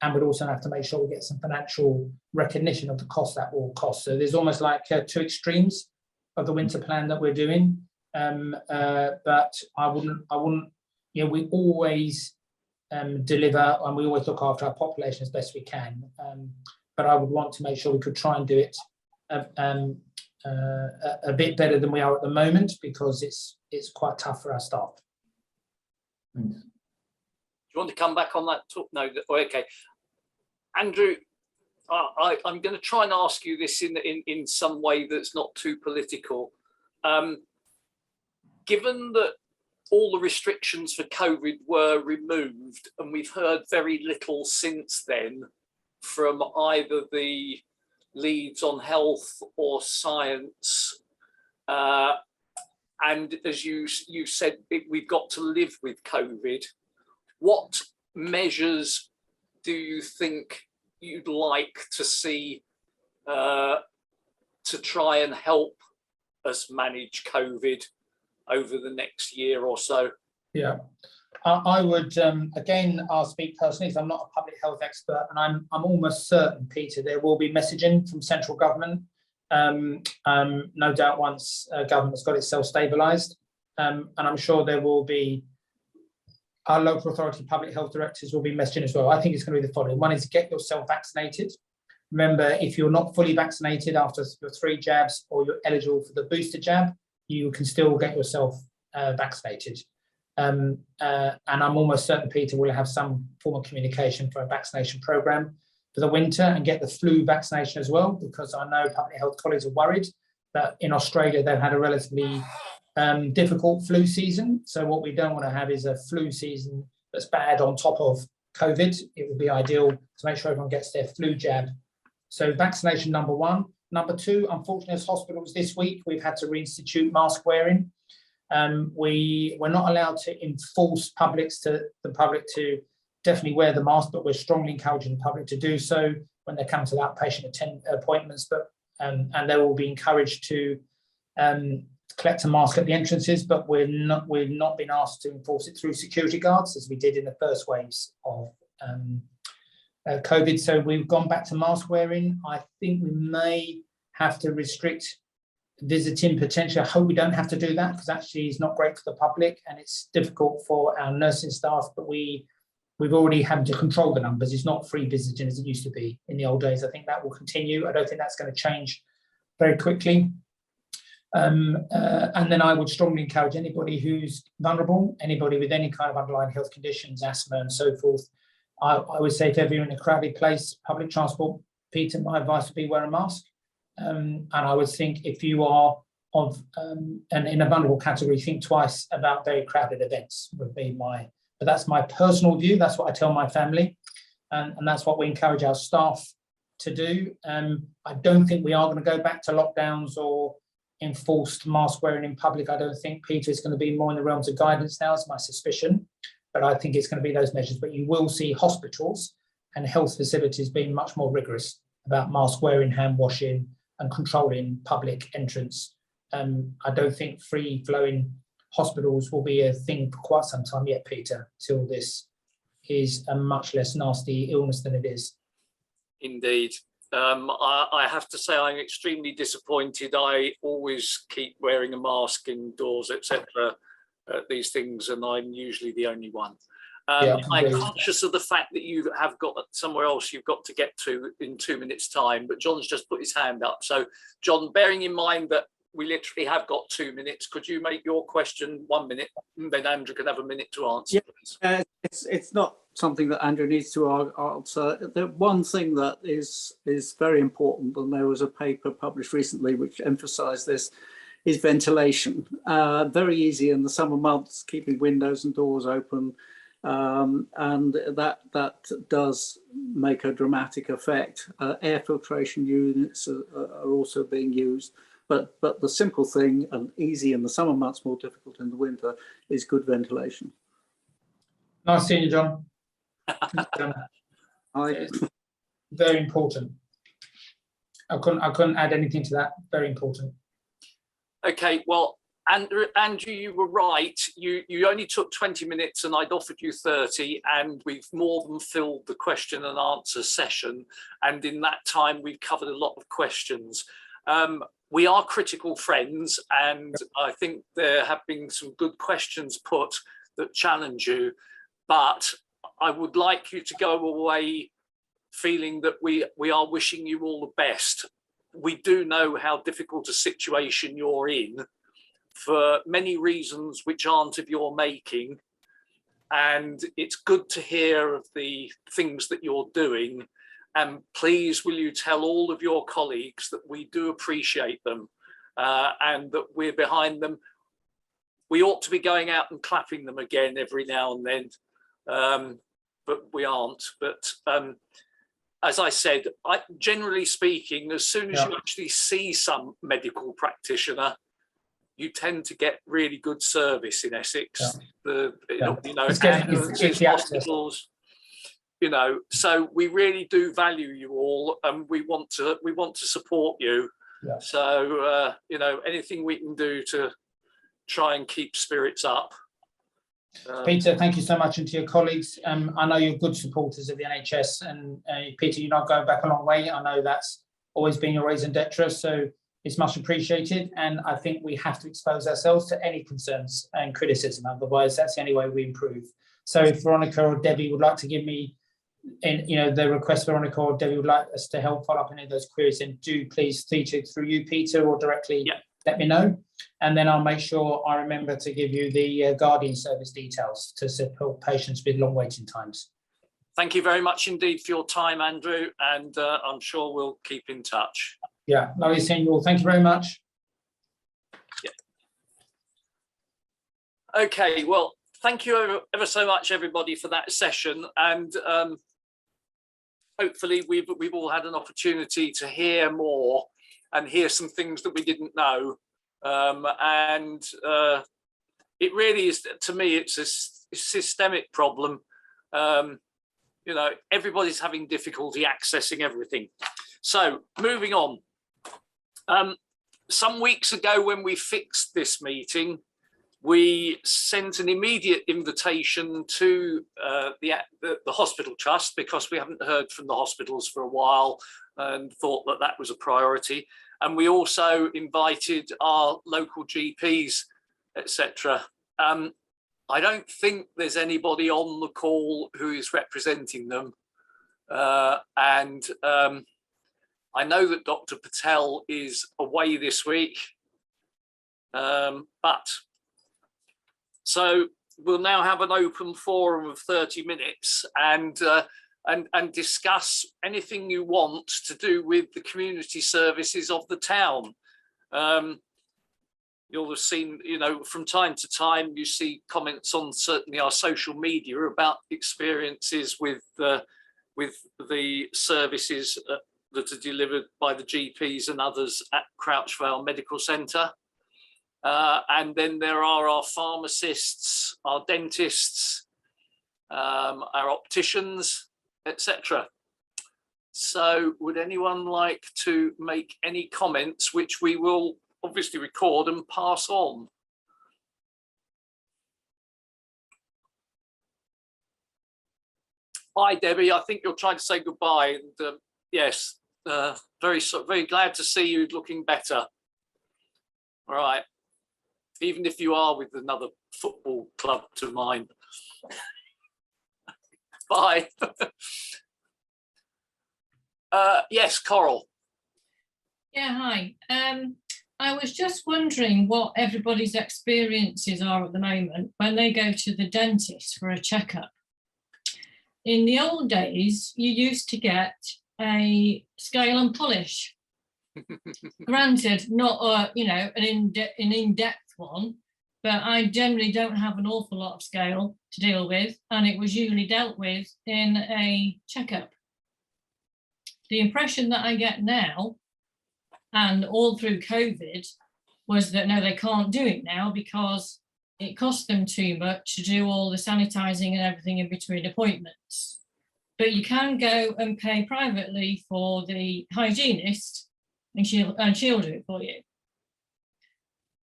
and we'd also have to make sure we get some financial recognition of the cost that will cost. So there's almost like two extremes of the winter plan that we're doing. But I wouldn't, you know, we always deliver and we always look after our population as best we can. But I would want to make sure we could try and do it a bit better than we are at the moment, because it's quite tough for our staff.
Thanks.
Do you want to come back on that talk? No, okay. Andrew, I'm going to try and ask you this in some way that's not too political. Given that all the restrictions for COVID were removed, and we've heard very little since then from either the leads on health or science, and as you said, we've got to live with COVID. What measures do you think you'd like to see to try and help us manage COVID over the next year or so?
Yeah, I would, again, I'll speak personally, because I'm not a public health expert, and I'm almost certain, Peter, there will be messaging from central government, no doubt once government's got itself stabilised, and I'm sure there will be, our local authority public health directors will be messaging as well. I think it's going to be the following. One is get yourself vaccinated. Remember, if you're not fully vaccinated after your 3 jabs, or you're eligible for the booster jab, you can still get yourself vaccinated. And I'm almost certain, Peter, will have some form of communication for a vaccination programme for the winter, and get the flu vaccination as well, because I know public health colleagues are worried that in Australia they've had a relatively difficult flu season. So what we don't want to have is a flu season that's bad on top of COVID. It would be ideal to make sure everyone gets their flu jab. So vaccination, number 1. Number 2, unfortunately, as hospitals this week, we've had to reinstitute mask wearing. We're not allowed to enforce the public to definitely wear the mask, but we're strongly encouraging the public to do so when they come to the outpatient appointments. But and they will be encouraged to collect a mask at the entrances, but we've not been asked to enforce it through security guards as we did in the first waves of COVID. So we've gone back to mask wearing. I think we may have to restrict visiting potentially. I hope we don't have to do that, because actually it's not great for the public and it's difficult for our nursing staff, but we've already had to control the numbers. It's not free visiting as it used to be in the old days. I think that will continue. I don't think that's going to change very quickly. And then I would strongly encourage anybody who's vulnerable, anybody with any kind of underlying health conditions, asthma and so forth. I would say if ever you're in a crowded place, public transport, Peter, my advice would be wear a mask. And I would think if you are and in a vulnerable category, think twice about very crowded events would be but that's my personal view. That's what I tell my family. And that's what we encourage our staff to do. I don't think we are going to go back to lockdowns or enforced mask wearing in public. I don't think, Peter, is going to be more in the realms of guidance now, is my suspicion. But I think it's going to be those measures. But you will see hospitals and health facilities being much more rigorous about mask wearing, hand washing, and controlling public entrance. I don't think free-flowing hospitals will be a thing for quite some time yet, Peter, till this is a much less nasty illness than it is.
Indeed. I have to say I'm extremely disappointed. I always keep wearing a mask indoors, etc. These things, and I'm usually the only one. I'm conscious of the fact that you have got somewhere else you've got to get to in 2 minutes' time, but John's just put his hand up. So, John, bearing in mind that we literally have got 2 minutes, could you make your question 1 minute, and then Andrew can have a minute to answer, please?
It's not something that Andrew needs to answer. The one thing that is very important, and there was a paper published recently which emphasised this, is ventilation. Very easy in the summer months, keeping windows and doors open. and that does make a dramatic effect. Air filtration units are also being used, but the simple thing, and easy in the summer months, more difficult in the winter, is good ventilation.
Nice seeing you, John. Very important. I couldn't add anything to that. Very important.
Okay, well, Andrew, you were right. You only took 20 minutes and I'd offered you 30, and we've more than filled the question and answer session. And in that time, we've covered a lot of questions. We are critical friends, and I think there have been some good questions put that challenge you, but I would like you to go away feeling that we are wishing you all the best. We do know how difficult a situation you're in for many reasons which aren't of your making, and it's good to hear of the things that you're doing. And please, will you tell all of your colleagues that we do appreciate them, and that we're behind them. We ought to be going out and clapping them again every now and then, but we aren't. But as I said, generally speaking, as soon as you actually see some medical practitioner, you tend to get really good service in Essex. Ambulances, hospitals, so we really do value you all, and we want to support you. So anything we can do to try and keep spirits up.
Peter, thank you so much, and to your colleagues. I know you're good supporters of the NHS, and Peter, you're not going back a long way. I know that's always been your raison d'etre, so it's much appreciated. And I think we have to expose ourselves to any concerns and criticism. Otherwise, that's the only way we improve. So if Veronica or Debbie would like to give me, the request, Veronica or Debbie would like us to help follow up any of those queries, then do please feature through you, Peter, or directly. Let me know, and then I'll make sure I remember to give you the Guardian service details to support patients with long waiting times.
Thank you very much indeed for your time, Andrew, and I'm sure we'll keep in touch.
Yeah, lovely seeing you all. Thank you very much.
Okay, well, thank you ever so much, everybody, for that session, and hopefully we've all had an opportunity to hear more and hear some things that we didn't know. It really is, to me, it's a systemic problem. Everybody's having difficulty accessing everything. So moving on. Some weeks ago, when we fixed this meeting, we sent an immediate invitation to the hospital trust, because we haven't heard from the hospitals for a while and thought that was a priority. And we also invited our local GPs, etc. I don't think there's anybody on the call who is representing them. I know that Dr. Patel is away this week, so we'll now have an open forum of 30 minutes and discuss anything you want to do with the community services of the town. You'll have seen, from time to time, you see comments on certainly our social media about experiences with the services that are delivered by the GPs and others at Crouchvale Medical Centre. And then there are our pharmacists, our dentists, our opticians, etc. So would anyone like to make any comments, which we will obviously record and pass on? Bye, Debbie. I think you're trying to say goodbye. And yes, very glad to see you looking better. All right. Even if you are with another football club to mine. Bye. Yes, Coral.
Yeah, hi. I was just wondering what everybody's experiences are at the moment when they go to the dentist for a checkup. In the old days, you used to get a scale and polish. Granted, not an in-depth one, but I generally don't have an awful lot of scale to deal with, and it was usually dealt with in a checkup. The impression that I get now, and all through COVID, was that no, they can't do it now because it costs them too much to do all the sanitizing and everything in between appointments. But you can go and pay privately for the hygienist, and she'll do it for you.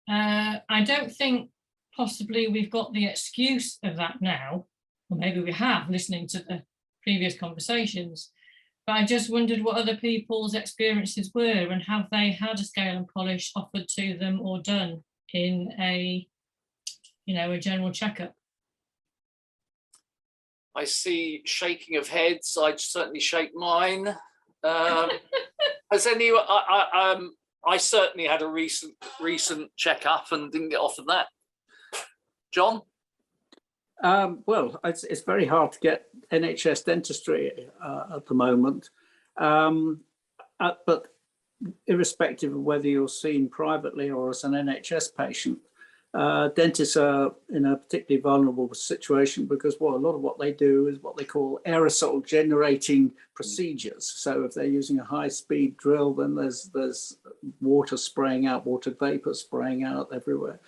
I don't think possibly we've got the excuse of that now, or maybe we have, listening to the previous conversations, but I just wondered what other people's experiences were, and have they had a scale and polish offered to them or done in a, a general checkup.
I see shaking of heads. I'd certainly shake mine. Has anyone? I certainly had a recent checkup and didn't get offered that. John?
Well, it's very hard to get NHS dentistry at the moment, but irrespective of whether you're seen privately or as an NHS patient, dentists are in a particularly vulnerable situation because a lot of what they do is what they call aerosol generating procedures. So if they're using a high-speed drill, then there's water spraying out, water vapor spraying out everywhere.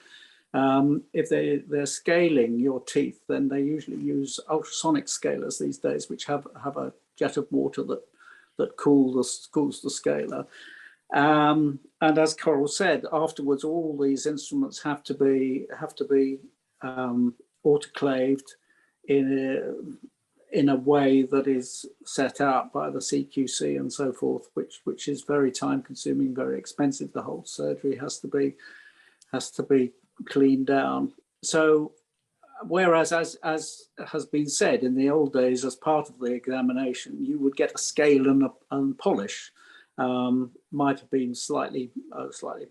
If they're scaling your teeth, then they usually use ultrasonic scalers these days, which have a jet of water that cools the scaler. And as Coral said, afterwards, all these instruments have to be autoclaved in a way that is set out by the CQC and so forth, which is very time consuming, very expensive. The whole surgery has to be cleaned down. So whereas as has been said in the old days, as part of the examination, you would get a scale and polish. Might have been a slightly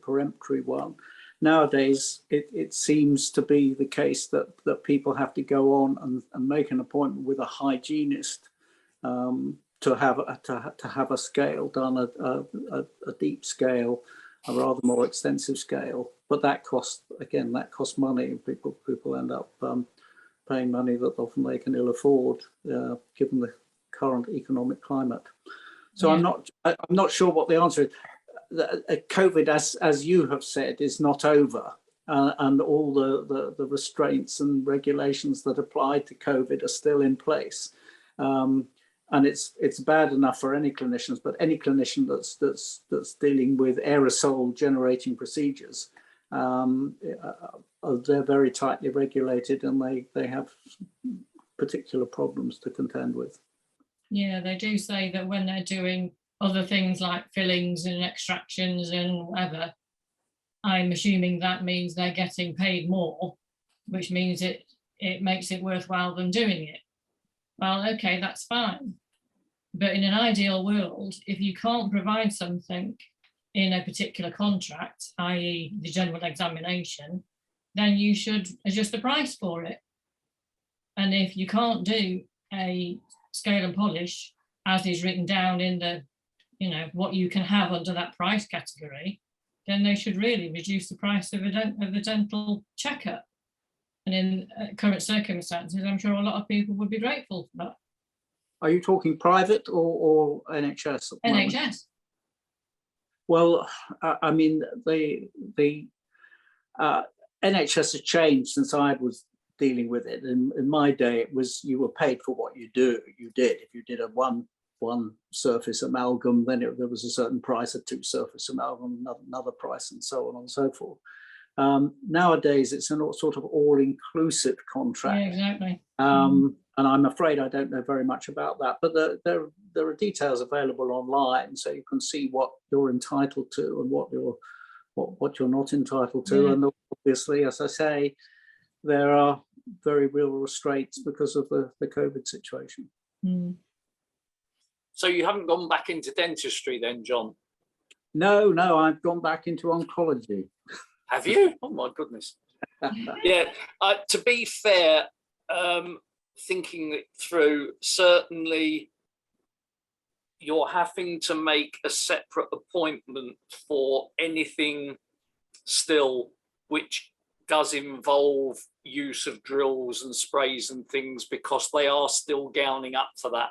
peremptory one. Nowadays, it seems to be the case that people have to go on and make an appointment with a hygienist to have a scale done, a deep scale, a rather more extensive scale. But that costs money. People end up paying money that often they can ill afford, given the current economic climate. So yeah. I'm not sure what the answer is. COVID, as you have said, is not over, and all the restraints and regulations that apply to COVID are still in place. And it's bad enough for any clinicians, but any clinician that's dealing with aerosol generating procedures, they're very tightly regulated, and they have particular problems to contend with.
Yeah, they do say that when they're doing other things like fillings and extractions and whatever, I'm assuming that means they're getting paid more, which means it makes it worthwhile them doing it. Well, okay, that's fine. But in an ideal world, if you can't provide something in a particular contract, i.e. the general examination, then you should adjust the price for it. And if you can't do a scale and polish as is written down in the, what you can have under that price category, then they should really reduce the price of the dental checkup. And in current circumstances, I'm sure a lot of people would be grateful for that.
Are you talking private or NHS?
NHS.
Well, I mean, the NHS has changed since I was dealing with it. In my day, it was you were paid for what you did. If you did a one surface amalgam, then there was a certain price, a two surface amalgam, another price, and so on and so forth. Nowadays, it's a sort of all-inclusive contract.
Yeah, exactly.
And I'm afraid I don't know very much about that, but there are details available online, so you can see what you're entitled to and what you're not entitled to. Yeah. And obviously, as I say, there are very real restraints because of the COVID situation.
Mm.
So you haven't gone back into dentistry then, John?
No, I've gone back into oncology.
Have you? Oh my goodness. Yeah, to be fair, thinking it through, certainly you're having to make a separate appointment for anything still which does involve use of drills and sprays and things, because they are still gowning up for that.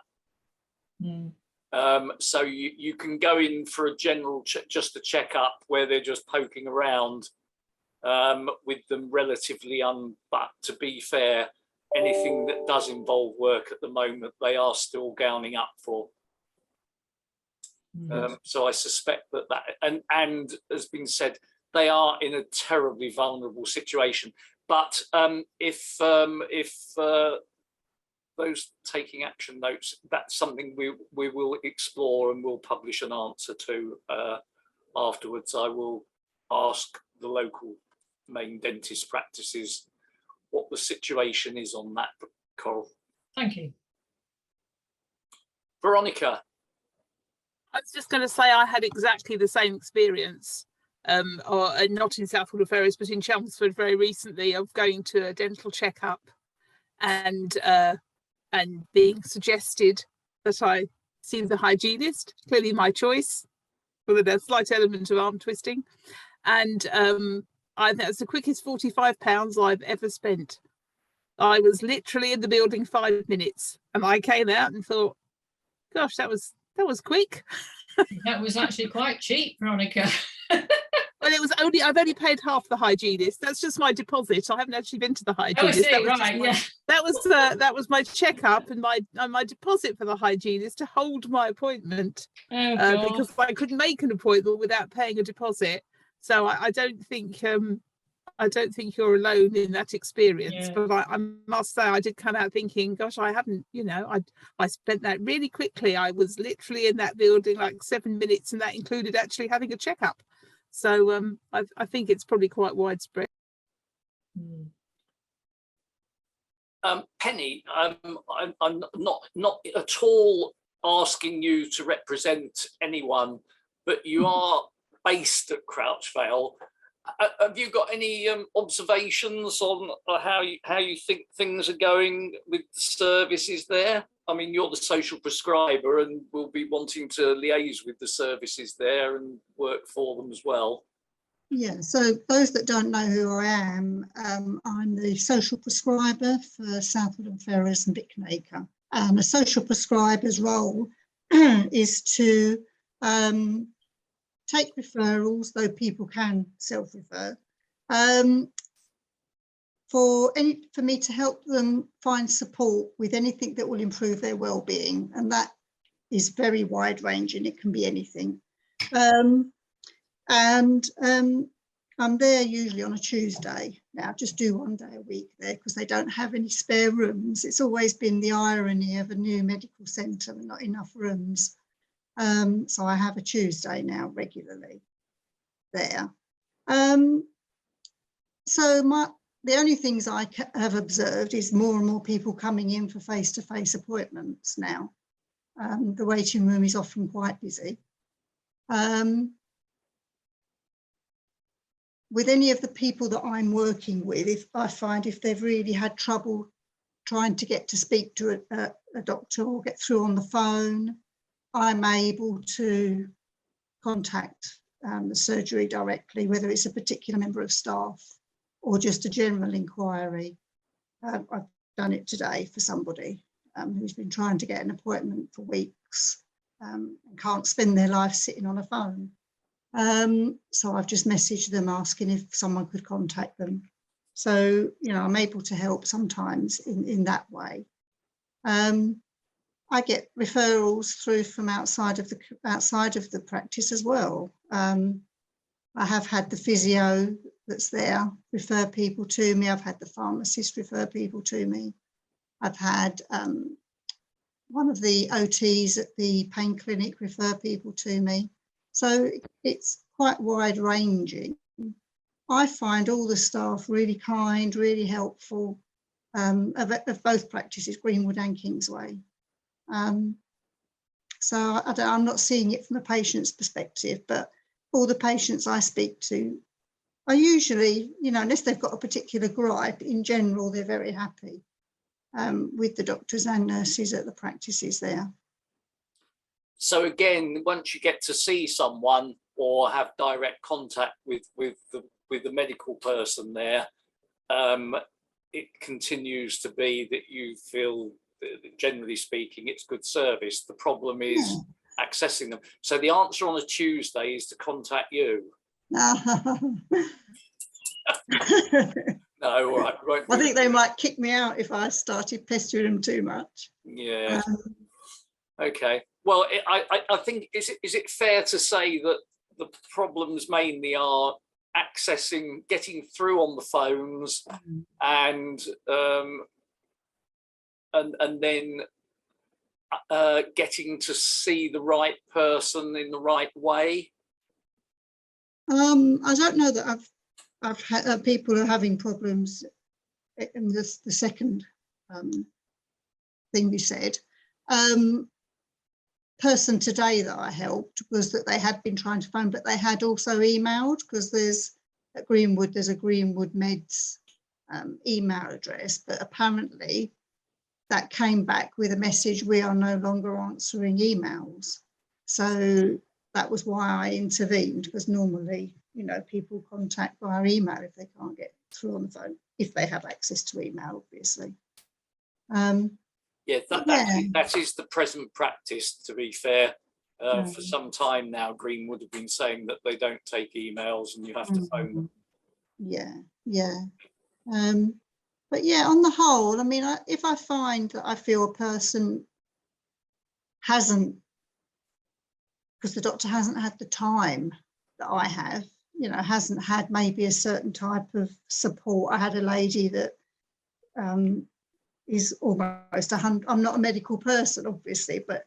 So you can go in for a general just a checkup where they're just poking around with them relatively but to be fair, anything that does involve work at the moment, they are still gowning up for. So I suspect that and has been said, they are in a terribly vulnerable situation. But if those taking action notes, that's something we will explore and we'll publish an answer to afterwards. I will ask the local main dentist practices what the situation is on that, Coral.
Thank you.
Veronica.
I was just going to say I had exactly the same experience, or not in Southwold or Ferris, but in Chelmsford very recently, of going to a dental checkup and being suggested that I see the hygienist, clearly my choice, with a slight element of arm twisting. And that's the quickest £45 I've ever spent. I was literally in the building 5 minutes, and I came out and thought, gosh, that was quick.
That was actually quite cheap, Veronica.
Well, I've only paid half the hygienist. That's just my deposit. I haven't actually been to the hygienist. That was my checkup and my deposit for the hygienist to hold my appointment, because I couldn't make an appointment without paying a deposit. So I don't think you're alone in that experience. But I must say I did come out thinking, gosh, I hadn't, I spent that really quickly. I was literally in that building like 7 minutes, and that included actually having a checkup. So I think it's probably quite widespread.
Penny, I'm not at all asking you to represent anyone, but you are based at Crouchvale. Have you got any observations on how you think things are going with the services there? I mean, you're the social prescriber and will be wanting to liaise with the services there and work for them as well.
Yeah, so those that don't know who I am, I'm the social prescriber for Southwold and Ferris and Bicknaker. And a social prescriber's role is to take referrals, though people can self-refer, for me to help them find support with anything that will improve their well-being, and that is very wide-ranging. It can be anything. I'm there usually on a Tuesday. Now, I just do 1 day a week there because they don't have any spare rooms. It's always been the irony of a new medical centre and not enough rooms. So I have a Tuesday now regularly there. So the only things I have observed is more and more people coming in for face-to-face appointments now. The waiting room is often quite busy. With any of the people that I'm working with, if they've really had trouble trying to get to speak to a doctor or get through on the phone, I'm able to contact the surgery directly, whether it's a particular member of staff or just a general inquiry. I've done it today for somebody who's been trying to get an appointment for weeks and can't spend their life sitting on a phone. So I've just messaged them asking if someone could contact them. So, I'm able to help sometimes in that way. I get referrals through from outside of the practice as well. I have had the physio that's there refer people to me. I've had the pharmacist refer people to me. I've had one of the OTs at the pain clinic refer people to me. So it's quite wide ranging. I find all the staff really kind, really helpful of both practices, Greenwood and Kingsway. So I'm not seeing it from a patient's perspective, but all the patients I speak to are usually, unless they've got a particular gripe, in general, they're very happy with the doctors and nurses at the practices there.
So again, once you get to see someone or have direct contact with the medical person there, it continues to be that you feel, generally speaking, it's good service. The problem is accessing them. So the answer on a Tuesday is to contact you. No, all right.
I think they might kick me out if I started pestering them too much.
Yeah. Okay. Well, I think, is it fair to say that the problems mainly are accessing, getting through on the phones, and then getting to see the right person in the right way?
I don't know that I've had people are having problems in the second thing we said. Person today that I helped was that they had been trying to phone, but they had also emailed, because there's at Greenwood, there's a Greenwood Meds email address, but apparently that came back with a message, we are no longer answering emails. So that was why I intervened, because normally, you know, people contact via email if they can't get through on the phone, if they have access to email, obviously.
Yeah, that is the present practice, to be fair. For some time now, Greenwood have been saying that they don't take emails and you have to phone them.
Yeah. But yeah, on the whole, I mean, if I find that I feel a person hasn't, because the doctor hasn't had the time that I have, you know, hasn't had maybe a certain type of support. I had a lady that is almost 100. I'm not a medical person, obviously, but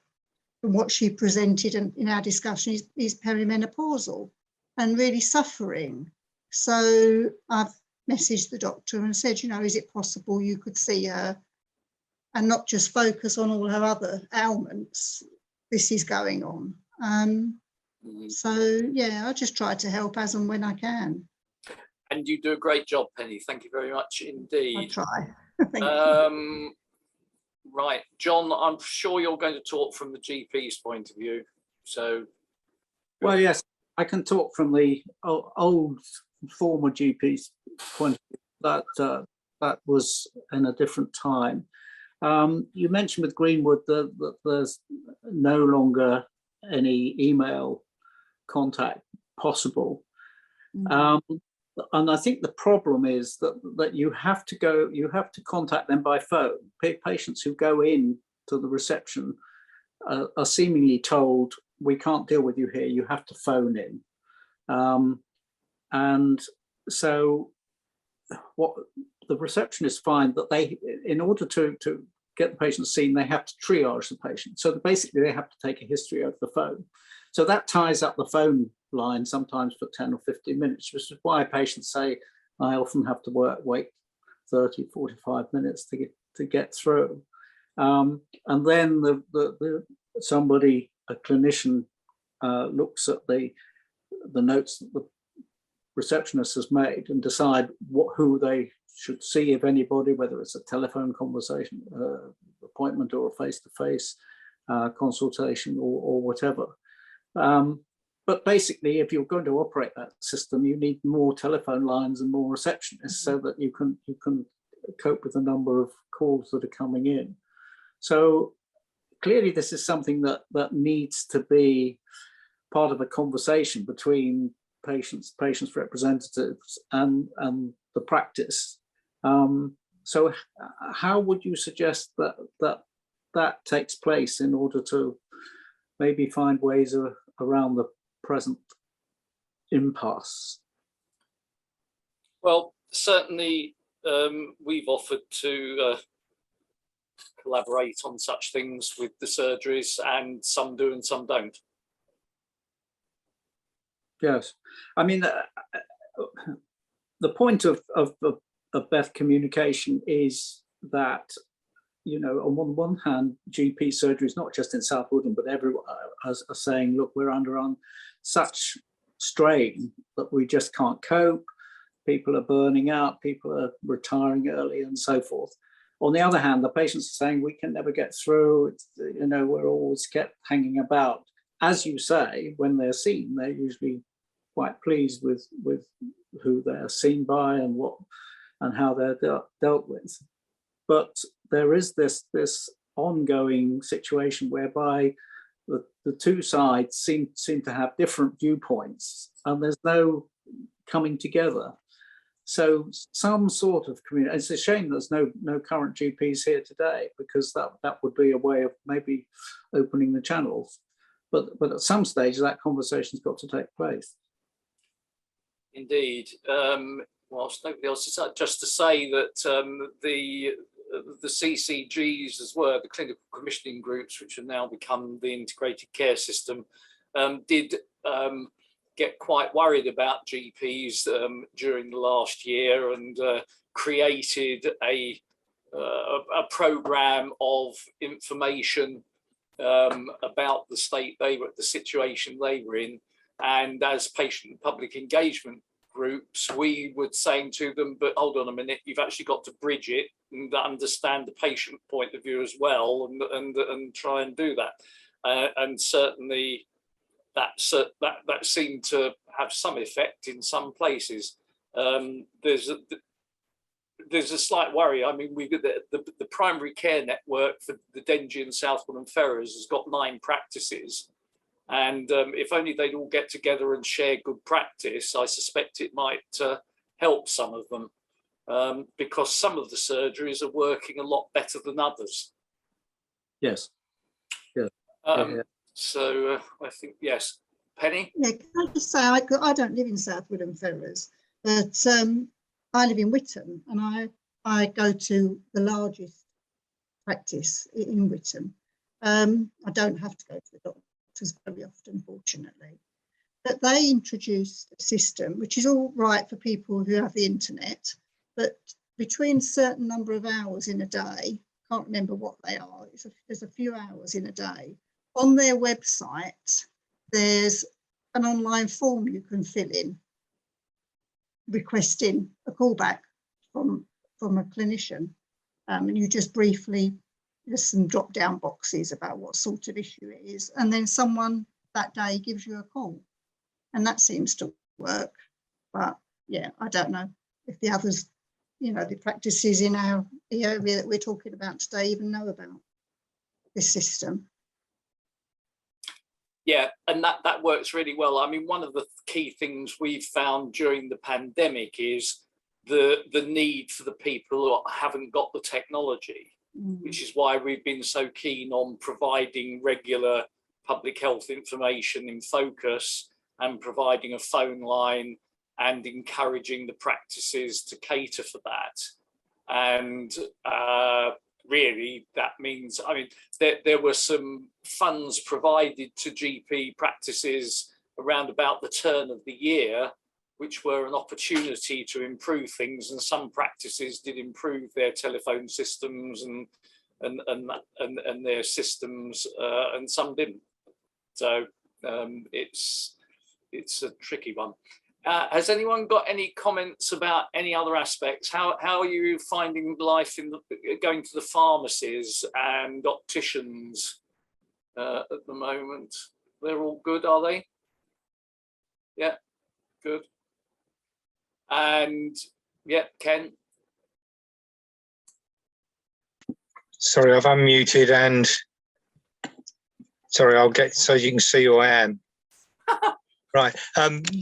from what she presented and in our discussion, is perimenopausal and really suffering. So I've messaged the doctor and said, you know, is it possible you could see her and not just focus on all her other ailments? This is going on. So yeah, I just try to help as and when I can.
And you do a great job, Penny. Thank you very much indeed.
I try. Thank you.
Right, John, I'm sure you're going to talk from the GP's point of view. So,
well, yes, I can talk from the old former GP's point of view. That was in a different time. You mentioned with Greenwood that there's no longer any email contact possible. And I think the problem is that you have to contact them by phone. Patients who go in to the reception are seemingly told, we can't deal with you here, you have to phone in. And so what the receptionists find that they, in order to get the patient seen, they have to triage the patient. So basically they have to take a history over the phone. So that ties up the phone line sometimes for 10 or 15 minutes, which is why patients say, I often have to wait 30, 45 minutes to get through. And then somebody, a clinician, looks at the notes that the receptionist has made and decide who they should see, if anybody, whether it's a telephone conversation, appointment, or a face-to-face consultation, or whatever. But basically, if you're going to operate that system, you need more telephone lines and more receptionists so that you can cope with the number of calls that are coming in. So clearly, this is something that needs to be part of a conversation between patients representatives and the practice. So how would you suggest that takes place in order to maybe find ways around the present impasse?
Well, certainly we've offered to collaborate on such things with the surgeries, and some do and some don't.
Yes, I mean, the point of Beth communication is that, you know, on one hand, GP surgeries, not just in South Woodland, but everyone are saying, look, we're under such strain that we just can't cope. People are burning out, people are retiring early, and so forth. On the other hand, the patients are saying, we can never get through. It's, you know, we're always kept hanging about. As you say, when they're seen, they're usually quite pleased with who they're seen by and what and how they're dealt with. But there is this ongoing situation whereby the two sides seem to have different viewpoints, and there's no coming together. So some sort of community. It's a shame there's no current GPs here today, because that would be a way of maybe opening the channels. But at some stage that conversation's got to take place.
Indeed. Whilst nobody else is just to say that the CCGs as well, the clinical commissioning groups, which have now become the integrated care system, did get quite worried about GPs during the last year, and created a program of information about the state the situation they were in. And as patient and public engagement groups, we were saying to them, but hold on a minute, you've actually got to bridge it and understand the patient point of view as well, and try and do that. And certainly that seemed to have some effect in some places. There's a slight worry. I mean, the primary care network for the Dengie and Southwold and Ferrers has got 9 practices. And if only they'd all get together and share good practice, I suspect it might help some of them, because some of the surgeries are working a lot better than others.
Yes.
So I think, yes. Penny?
Yeah, can I just say, I don't live in Southwood and Ferrers, but I live in Witham, and I go to the largest practice in Witham. I don't have to go to the doctor very often, fortunately, but they introduced a system which is all right for people who have the internet, but between a certain number of hours in a day, can't remember what they are, there's a few hours in a day, on their website there's an online form you can fill in requesting a callback from a clinician, and you just briefly, there's some drop down boxes about what sort of issue it is, and then someone that day gives you a call, and that seems to work. But yeah, I don't know if the others, the practices in our area that we're talking about today even know about this system.
Yeah, and that works really well. I mean, one of the key things we've found during the pandemic is the need for the people who haven't got the technology, which is why we've been so keen on providing regular public health information in focus, and providing a phone line, and encouraging the practices to cater for that. And really, that means, I mean, there were some funds provided to GP practices around about the turn of the year, which were an opportunity to improve things, and some practices did improve their telephone systems and their systems, and some didn't. So it's a tricky one. Has anyone got any comments about any other aspects? How are you finding life in going to the pharmacies and opticians at the moment? They're all good, are they? Yeah, good. And yeah, Ken.
Sorry, I've unmuted, and sorry, I'll get so you can see who I am. Right.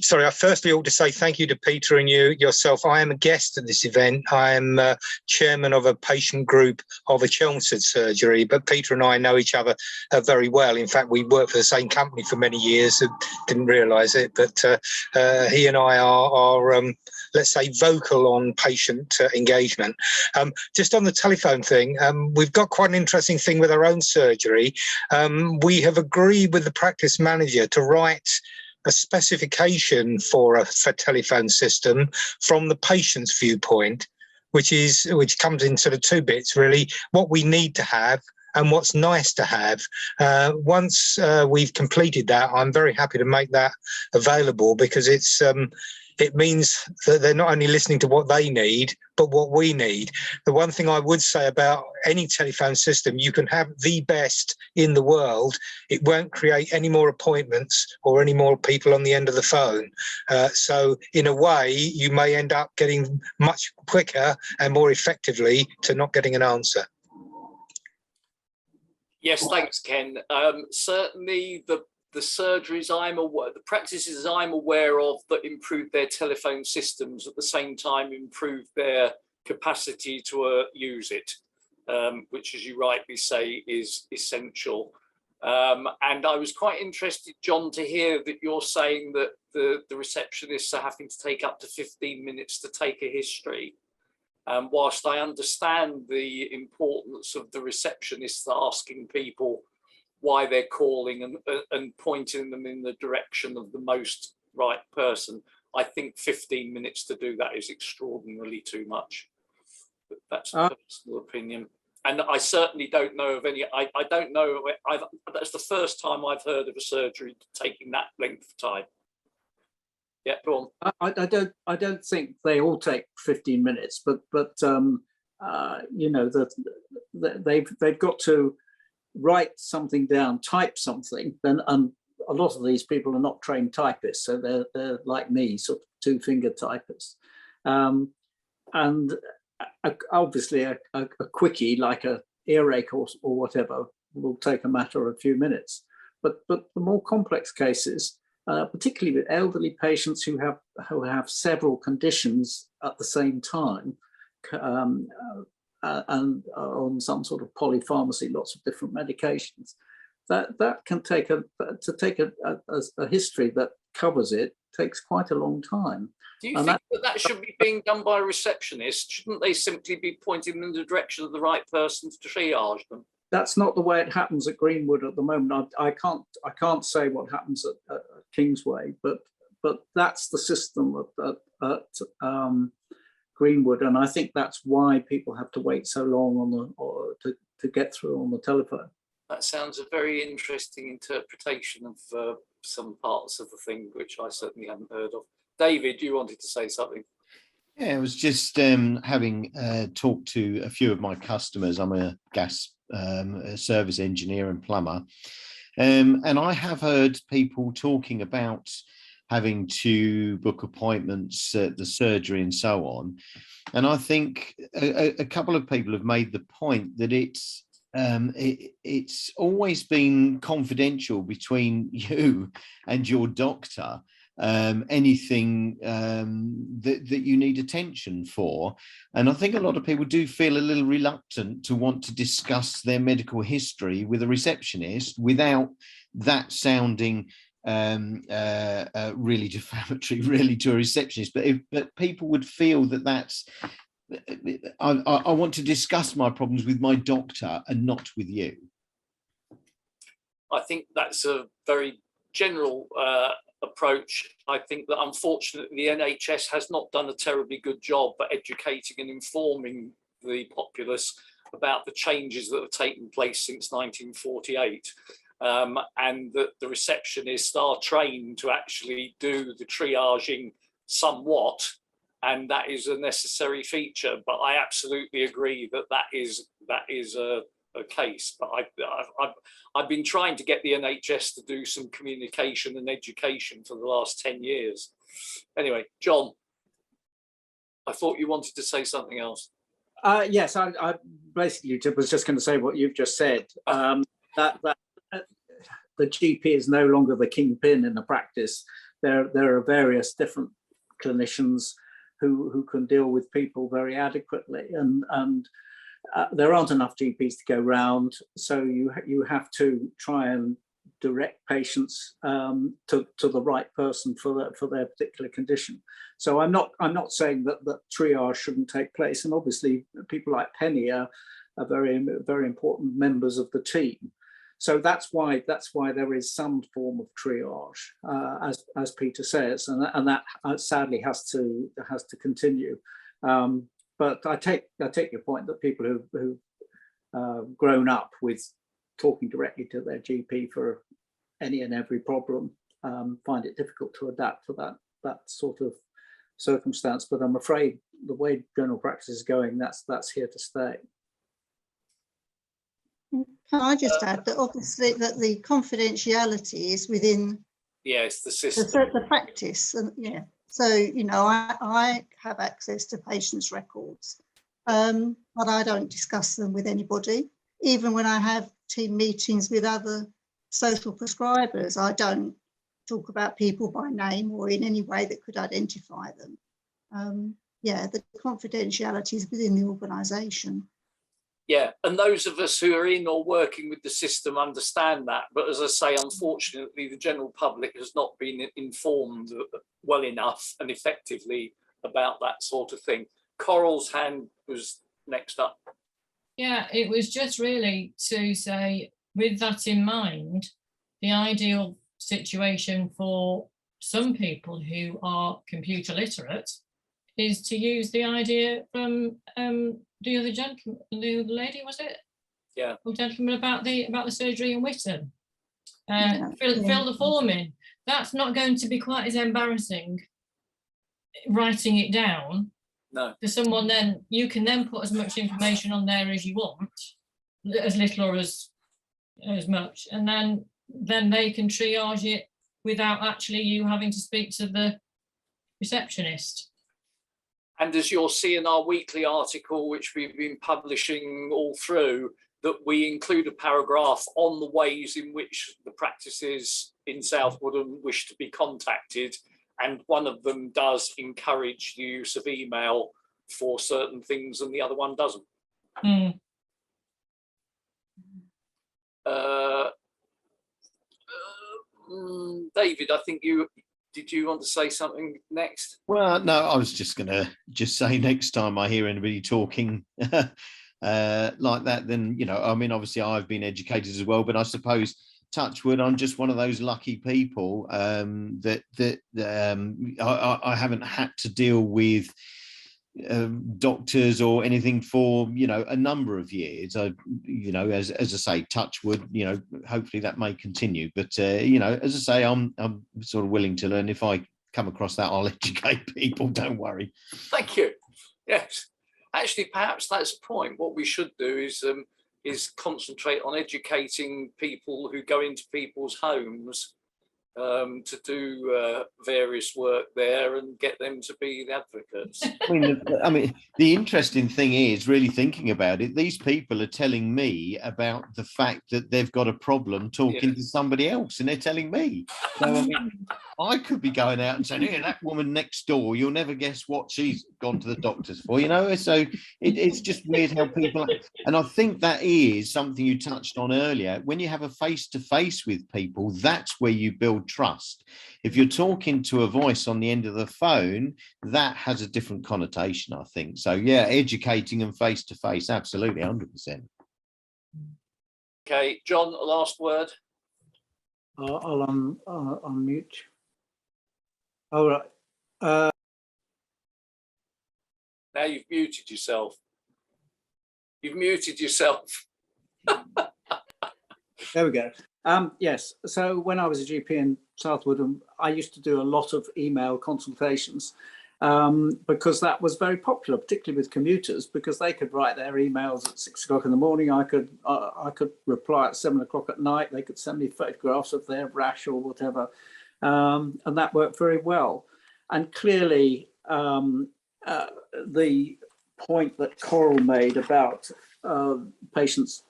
Sorry, I firstly ought to say thank you to Peter and yourself. I am a guest at this event. I am chairman of a patient group of a Chelmsford surgery, but Peter and I know each other very well. In fact, we worked for the same company for many years and didn't realise it, but he and I are let's say, vocal on patient engagement. Just on the telephone thing, we've got quite an interesting thing with our own surgery. We have agreed with the practice manager to write a specification for a telephone system from the patient's viewpoint, which comes in sort of 2 bits, really, what we need to have and what's nice to have. Once we've completed that, I'm very happy to make that available, because it's it means that they're not only listening to what they need, but what we need. The one thing I would say about any telephone system, you can have the best in the world. It won't create any more appointments or any more people on the end of the phone. So in a way, you may end up getting much quicker and more effectively to not getting an answer.
Yes, thanks, Ken. Certainly the surgeries I'm aware, the practices I'm aware of that improve their telephone systems at the same time improve their capacity to use it, which, as you rightly say, is essential. And I was quite interested, John, to hear that you're saying that the receptionists are having to take up to 15 minutes to take a history. Whilst I understand the importance of the receptionists asking people why they're calling and pointing them in the direction of the most right person, I think 15 minutes to do that is extraordinarily too much. But that's a personal opinion. And I certainly don't know of any, I don't know, that's the first time I've heard of a surgery taking that length of time. Yeah, go on.
I don't think they all take 15 minutes, but you know, they've got to write something down, type something. Then a lot of these people are not trained typists, so they're like me, sort of two-finger typists. And obviously a quickie like a earache or whatever will take a matter of a few minutes. But the more complex cases, particularly with elderly patients who have several conditions at the same time, and on some sort of polypharmacy, lots of different medications, that can take a history that covers it takes quite a long time.
Do you think that should be being done by a receptionist? Shouldn't they simply be pointing them in the direction of the right person to triage them?
That's not the way it happens at Greenwood at the moment. I can't say what happens at Kingsway, but that's the system at Greenwood, and I think that's why people have to wait so long to get through on the telephone.
That sounds a very interesting interpretation of some parts of the thing, which I certainly hadn't heard of. David, you wanted to say something?
Yeah, I was just having talked to a few of my customers. I'm a gas service engineer and plumber, and I have heard people talking about having to book appointments at the surgery and so on. And I think a couple of people have made the point that it's always been confidential between you and your doctor. Anything that you need attention for. And I think a lot of people do feel a little reluctant to want to discuss their medical history with a receptionist without that sounding really defamatory, really, to a receptionist. But people would feel that that's, I want to discuss my problems with my doctor and not with you.
I think that's a very general approach. I think that unfortunately the NHS has not done a terribly good job at educating and informing the populace about the changes that have taken place since 1948, and that the receptionists are trained to actually do the triaging somewhat, and that is a necessary feature. But I absolutely agree that that is a case. But I've been trying to get the NHS to do some communication and education for the last 10 years. Anyway, John, I thought you wanted to say something else.
Yes, I basically was just going to say what you've just said. That the GP is no longer the kingpin in the practice. There are various different clinicians who can deal with people very adequately, and there aren't enough GPs to go round, so you have to try and direct patients to the right person for their particular condition. So I'm not saying that triage shouldn't take place, and obviously people like Penny are very, very important members of the team. So that's why there is some form of triage, as Peter says, and that sadly has to continue. But I take your point that people who've grown up with talking directly to their GP for any and every problem find it difficult to adapt to that sort of circumstance, but I'm afraid the way general practice is going, that's here to stay.
Can I just add that obviously that the confidentiality is within
it's the system,
the practice, and yeah. So I have access to patients' records, but I don't discuss them with anybody. Even when I have team meetings with other social prescribers, I don't talk about people by name or in any way that could identify them. The confidentiality is within the organisation.
Yeah, and those of us who are in or working with the system understand that. But as I say, unfortunately, the general public has not been informed well enough and effectively about that sort of thing. Coral's hand was next up.
Yeah, it was just really to say, with that in mind, the ideal situation for some people who are computer literate is to use the idea from the other gentleman, the other lady, was it?
Yeah.
Or gentleman about the surgery in Witten. Fill the form in. That's not going to be quite as embarrassing writing it down.
No.
For someone, then you can then put as much information on there as you want, as little or as much, and then they can triage it without actually you having to speak to the receptionist.
And as you'll see in our weekly article, which we've been publishing all through, that we include a paragraph on the ways in which the practices in South Woodham wish to be contacted. And one of them does encourage the use of email for certain things and the other one doesn't. David, I think did you want to say something next?
Well, no, I was just going to say next time I hear anybody talking like that, then, I mean, obviously I've been educated as well, but I suppose, touch wood, I'm just one of those lucky people that I haven't had to deal with doctors or anything for a number of years. As I say, touch wood, hopefully that may continue, but as I say, I'm sort of willing to learn. If I come across that, I'll educate people, don't worry.
Thank you. Yes, actually, perhaps that's the point. What we should do is concentrate on educating people who go into people's homes to do various work there and get them to be the advocates.
I mean, the interesting thing is, really thinking about it, these people are telling me about the fact that they've got a problem talking to somebody else, and they're telling me. So, I mean, I could be going out and saying, "Here, that woman next door, you'll never guess what she's gone to the doctors for," So it's just weird how people, and I think that is something you touched on earlier. When you have a face-to-face with people, that's where you build trust. If you're talking to a voice on the end of the phone, that has a different connotation, I think. So yeah, educating and face to face, absolutely, 100%.
Okay, John, last word.
I'll unmute. All right.
Now you've muted yourself. You've muted yourself.
There we go. Yes, so when I was a GP in South Woodham, I used to do a lot of email consultations because that was very popular, particularly with commuters, because they could write their emails at 6 o'clock in the morning. I could reply at 7 o'clock at night. They could send me photographs of their rash or whatever, and that worked very well. And clearly, the point that Coral made about patients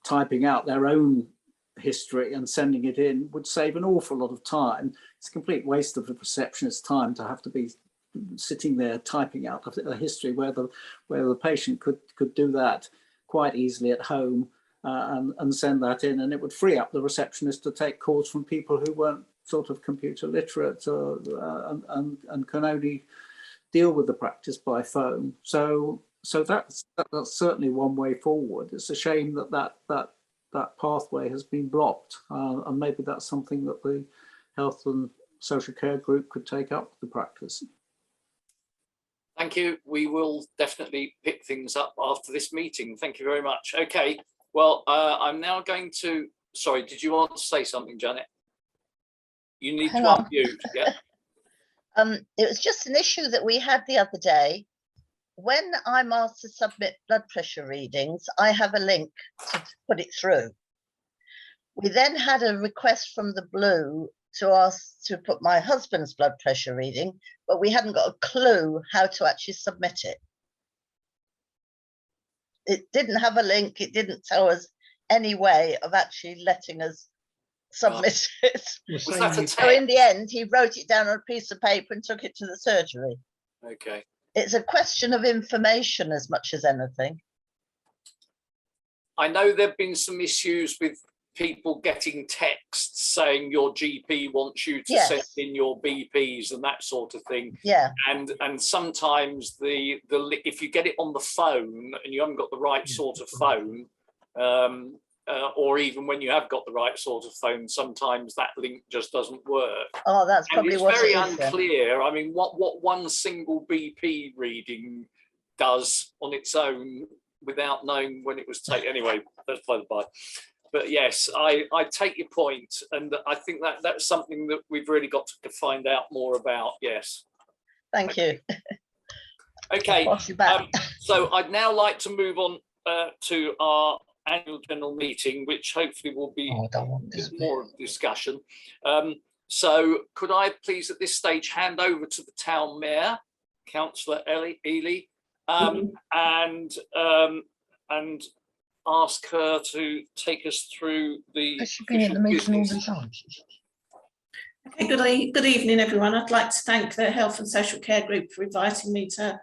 typing out their own history and sending it in would save an awful lot of time. It's a complete waste of the receptionist's time to have to be sitting there typing out a history where the patient could do that quite easily at home and send that in, and it would free up the receptionist to take calls from people who weren't sort of computer literate and can only deal with the practice by phone. So that's certainly one way forward. It's a shame that pathway has been blocked, and maybe that's something that the health and social care group could take up with the practice.
Thank you. We will definitely pick things up after this meeting. Thank you very much. Okay, well, I'm now going to, sorry, did you want to say something, Janet? You need to unmute, yeah.
It was just an issue that we had the other day. When I'm asked to submit blood pressure readings, I have a link to put it through. We then had a request from the Blue to ask to put my husband's blood pressure reading, but we hadn't got a clue how to actually submit it. It didn't have a link. It didn't tell us any way of actually letting us submit it. So in the end, he wrote it down on a piece of paper and took it to the surgery.
Okay.
It's a question of information as much as anything.
I know there've been some issues with people getting texts saying your GP wants you to send in your BPs and that sort of thing.
Yeah.
And sometimes if you get it on the phone and you haven't got the right sort of phone, or even when you have got the right sort of phone, sometimes that link just doesn't work.
Oh, that's probably what it is.
It's very unclear. I mean, what one single BP reading does on its own without knowing when it was taken. Anyway, that's by the by. But yes, I take your point, and I think that's something that we've really got to find out more about. Yes.
Thank you.
Okay. So I'd now like to move on to our annual general meeting, which hopefully will be more of a discussion. So could I please at this stage hand over to the town mayor, Councillor Ely, and ask her to take us through the.
Has she been in the meeting all the time?
Okay, good evening, everyone. I'd like to thank the Health and Social Care Group for inviting me to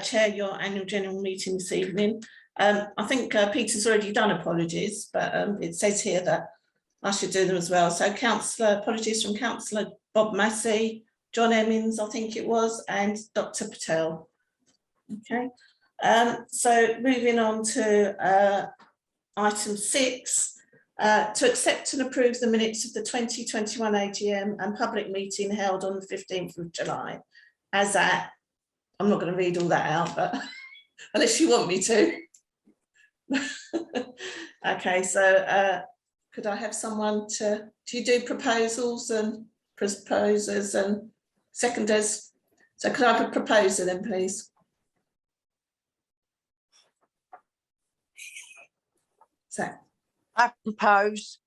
chair your annual general meeting this evening. I think Peter's already done apologies, but it says here that I should do them as well. So apologies from Councillor Bob Massey, John Emmons, I think it was, and Dr. Patel. Okay. So moving on to item 6, to accept and approve the minutes of the 2021 AGM and public meeting held on the 15th of July. As at, I'm not going to read all that out, but unless you want me to. Okay, so could I have someone do you do proposals and proposers and seconders? So could I have a proposer then, please? So
I propose.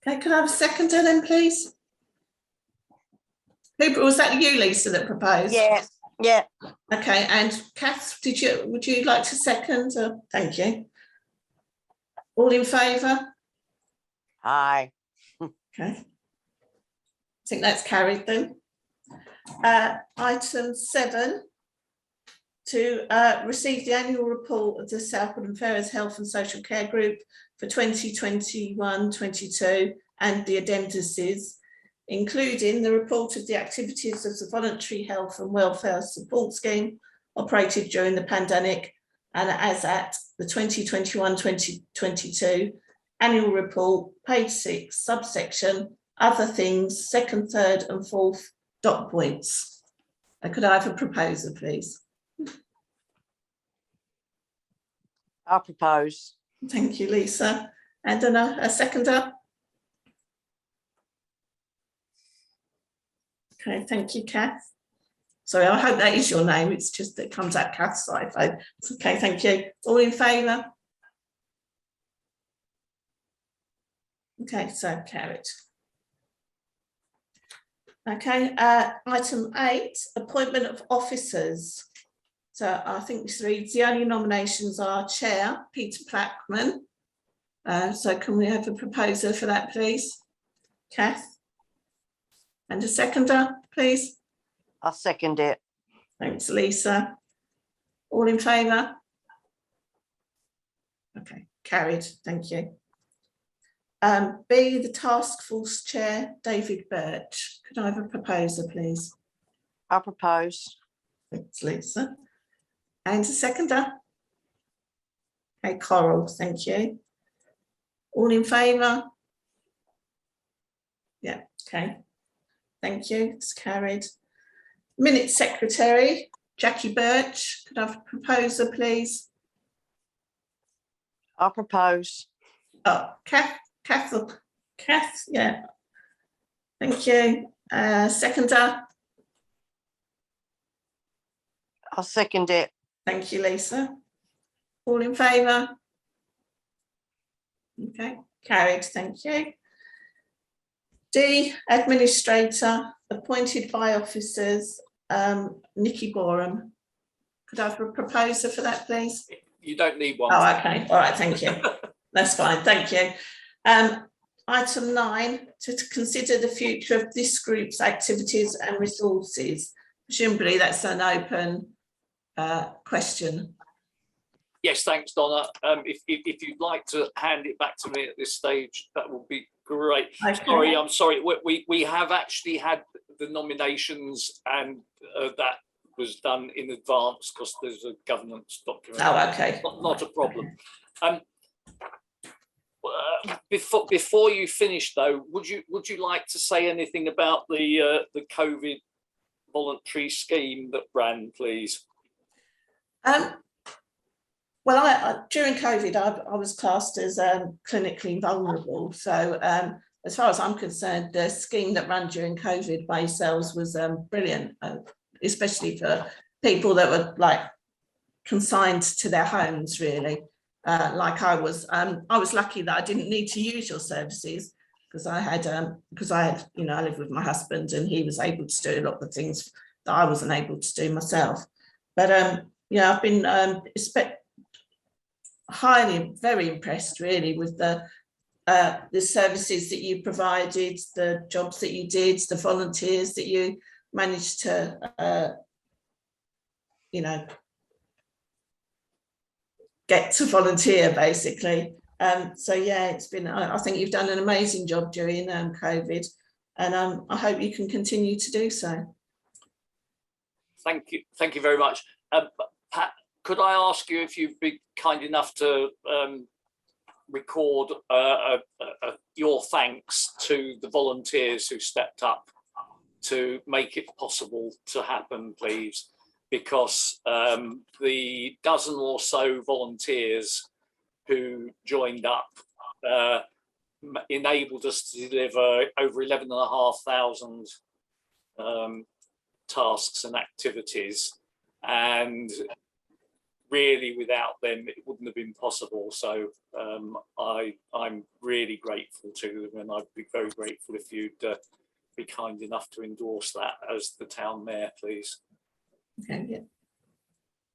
Okay, can I have a seconder then, please? Who was that? You, Lisa, that proposed?
Yes. Yeah.
Okay, and Kath, would you like to second? Thank you. All in favour?
Aye.
Okay. I think that's carried then. Item 7, to receive the annual report of the South Woodland Ferrers Health and Social Care Group for 2021-22 and the addendices, including the report of the activities of the Voluntary Health and Welfare Support Scheme operated during the pandemic, and as at the 2021-2022 annual report, page 6, subsection other things, 2nd, 3rd and 4th dot points. Could I have a proposer, please?
I propose.
Thank you, Lisa. And a seconder? Okay, thank you, Kath. Sorry, I hope that is your name. It's just that it comes out Kath's side. It's okay, thank you. All in favour? Okay, so carried. Okay, item 8, appointment of officers. So I think this reads, the only nominations are Chair, Peter Plackman. So can we have a proposer for that, please? Kath? And a seconder, please?
I'll second it.
Thanks, Lisa. All in favour? Okay, carried, thank you. B, the task force chair, David Birch. Could I have a proposer, please?
I propose.
Thanks, Lisa. And a seconder? Okay, Coral, thank you. All in favour? Yeah, okay. Thank you, it's carried. Minutes secretary, Jackie Birch. Could I have a proposer, please?
I propose.
Oh, Kath, yeah. Thank you. Seconder?
I'll second it.
Thank you, Lisa. All in favour? Okay, carried, thank you. D, administrator, appointed by officers, Nikki Gorham. Could I have a proposer for that, please?
You don't need one.
Oh, okay, all right, thank you. That's fine, thank you. Item 9, to consider the future of this group's activities and resources. Presumably that's an open question.
Yes, thanks, Donna. If you'd like to hand it back to me at this stage, that would be great.
Okay.
I'm sorry. We have actually had the nominations, and that was done in advance because there's a governance document.
Oh, okay.
Not a problem. Before you finish, though, would you like to say anything about the COVID voluntary scheme that ran, please?
Well, during COVID, I was classed as clinically vulnerable. So as far as I'm concerned, the scheme that ran during COVID by yourselves was brilliant, especially for people that were like consigned to their homes, really. Like I was lucky that I didn't need to use your services because I had, you know, I lived with my husband and he was able to do a lot of the things that I wasn't able to do myself. But yeah, I've been very impressed really with the services that you provided, the jobs that you did, the volunteers that you managed to, you know, get to volunteer basically. So yeah, it's been, I think you've done an amazing job during COVID, and I hope you can continue to do so.
Thank you very much. Pat, could I ask you if you'd be kind enough to record your thanks to the volunteers who stepped up to make it possible to happen, please? Because the dozen or so volunteers who joined up enabled us to deliver over 11,500 tasks and activities, and really without them it wouldn't have been possible. So I'm really grateful to them, and I'd be very grateful if you'd be kind enough to endorse that as the town mayor, please.
Okay, yeah.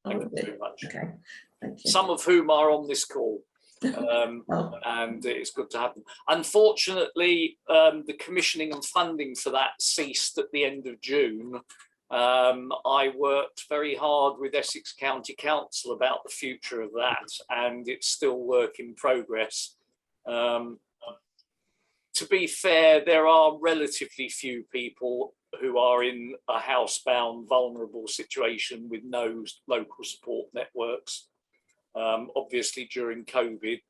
Thank you very much.
Okay, thank you.
Some of whom are on this call, and it's good to have them. Unfortunately, the commissioning and funding for that ceased at the end of June. I worked very hard with Essex County Council about the future of that, and it's still work in progress. To be fair, there are relatively few people who are in a housebound, vulnerable situation with no local support networks. Obviously, during COVID,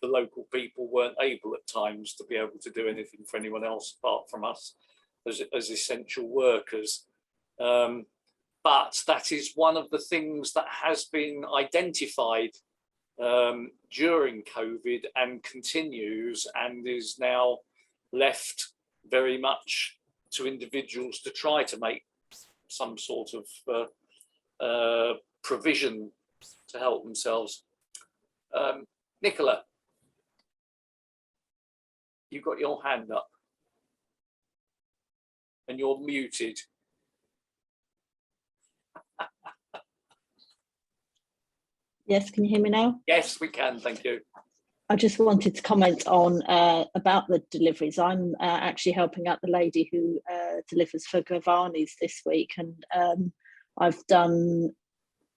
the local people weren't able at times to be able to do anything for anyone else apart from us as essential workers. But that is one of the things that has been identified during COVID and continues, and is now left very much to individuals to try to make some sort of provision to help themselves. Nicola, you've got your hand up and you're muted.
Yes, can you hear me now?
Yes, we can, thank you.
I just wanted to comment on about the deliveries. I'm actually helping out the lady who delivers for Gavani's this week, and I've done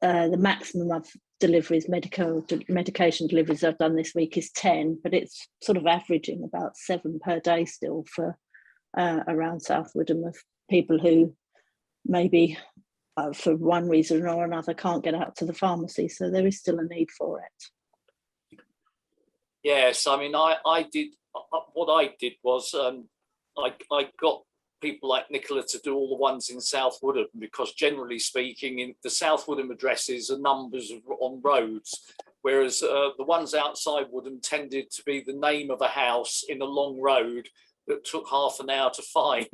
the maximum of deliveries, medication deliveries I've done this week is 10, but it's sort of averaging about 7 per day still for around South Woodham, of people who maybe for one reason or another can't get out to the pharmacy, so there is still a need for it.
Yes, I mean, I did, what I did was I got people like Nicola to do all the ones in South Woodham, because generally speaking, in the South Woodham addresses are numbers on roads, whereas the ones outside Woodham tended to be the name of a house in a long road that took half an hour to find.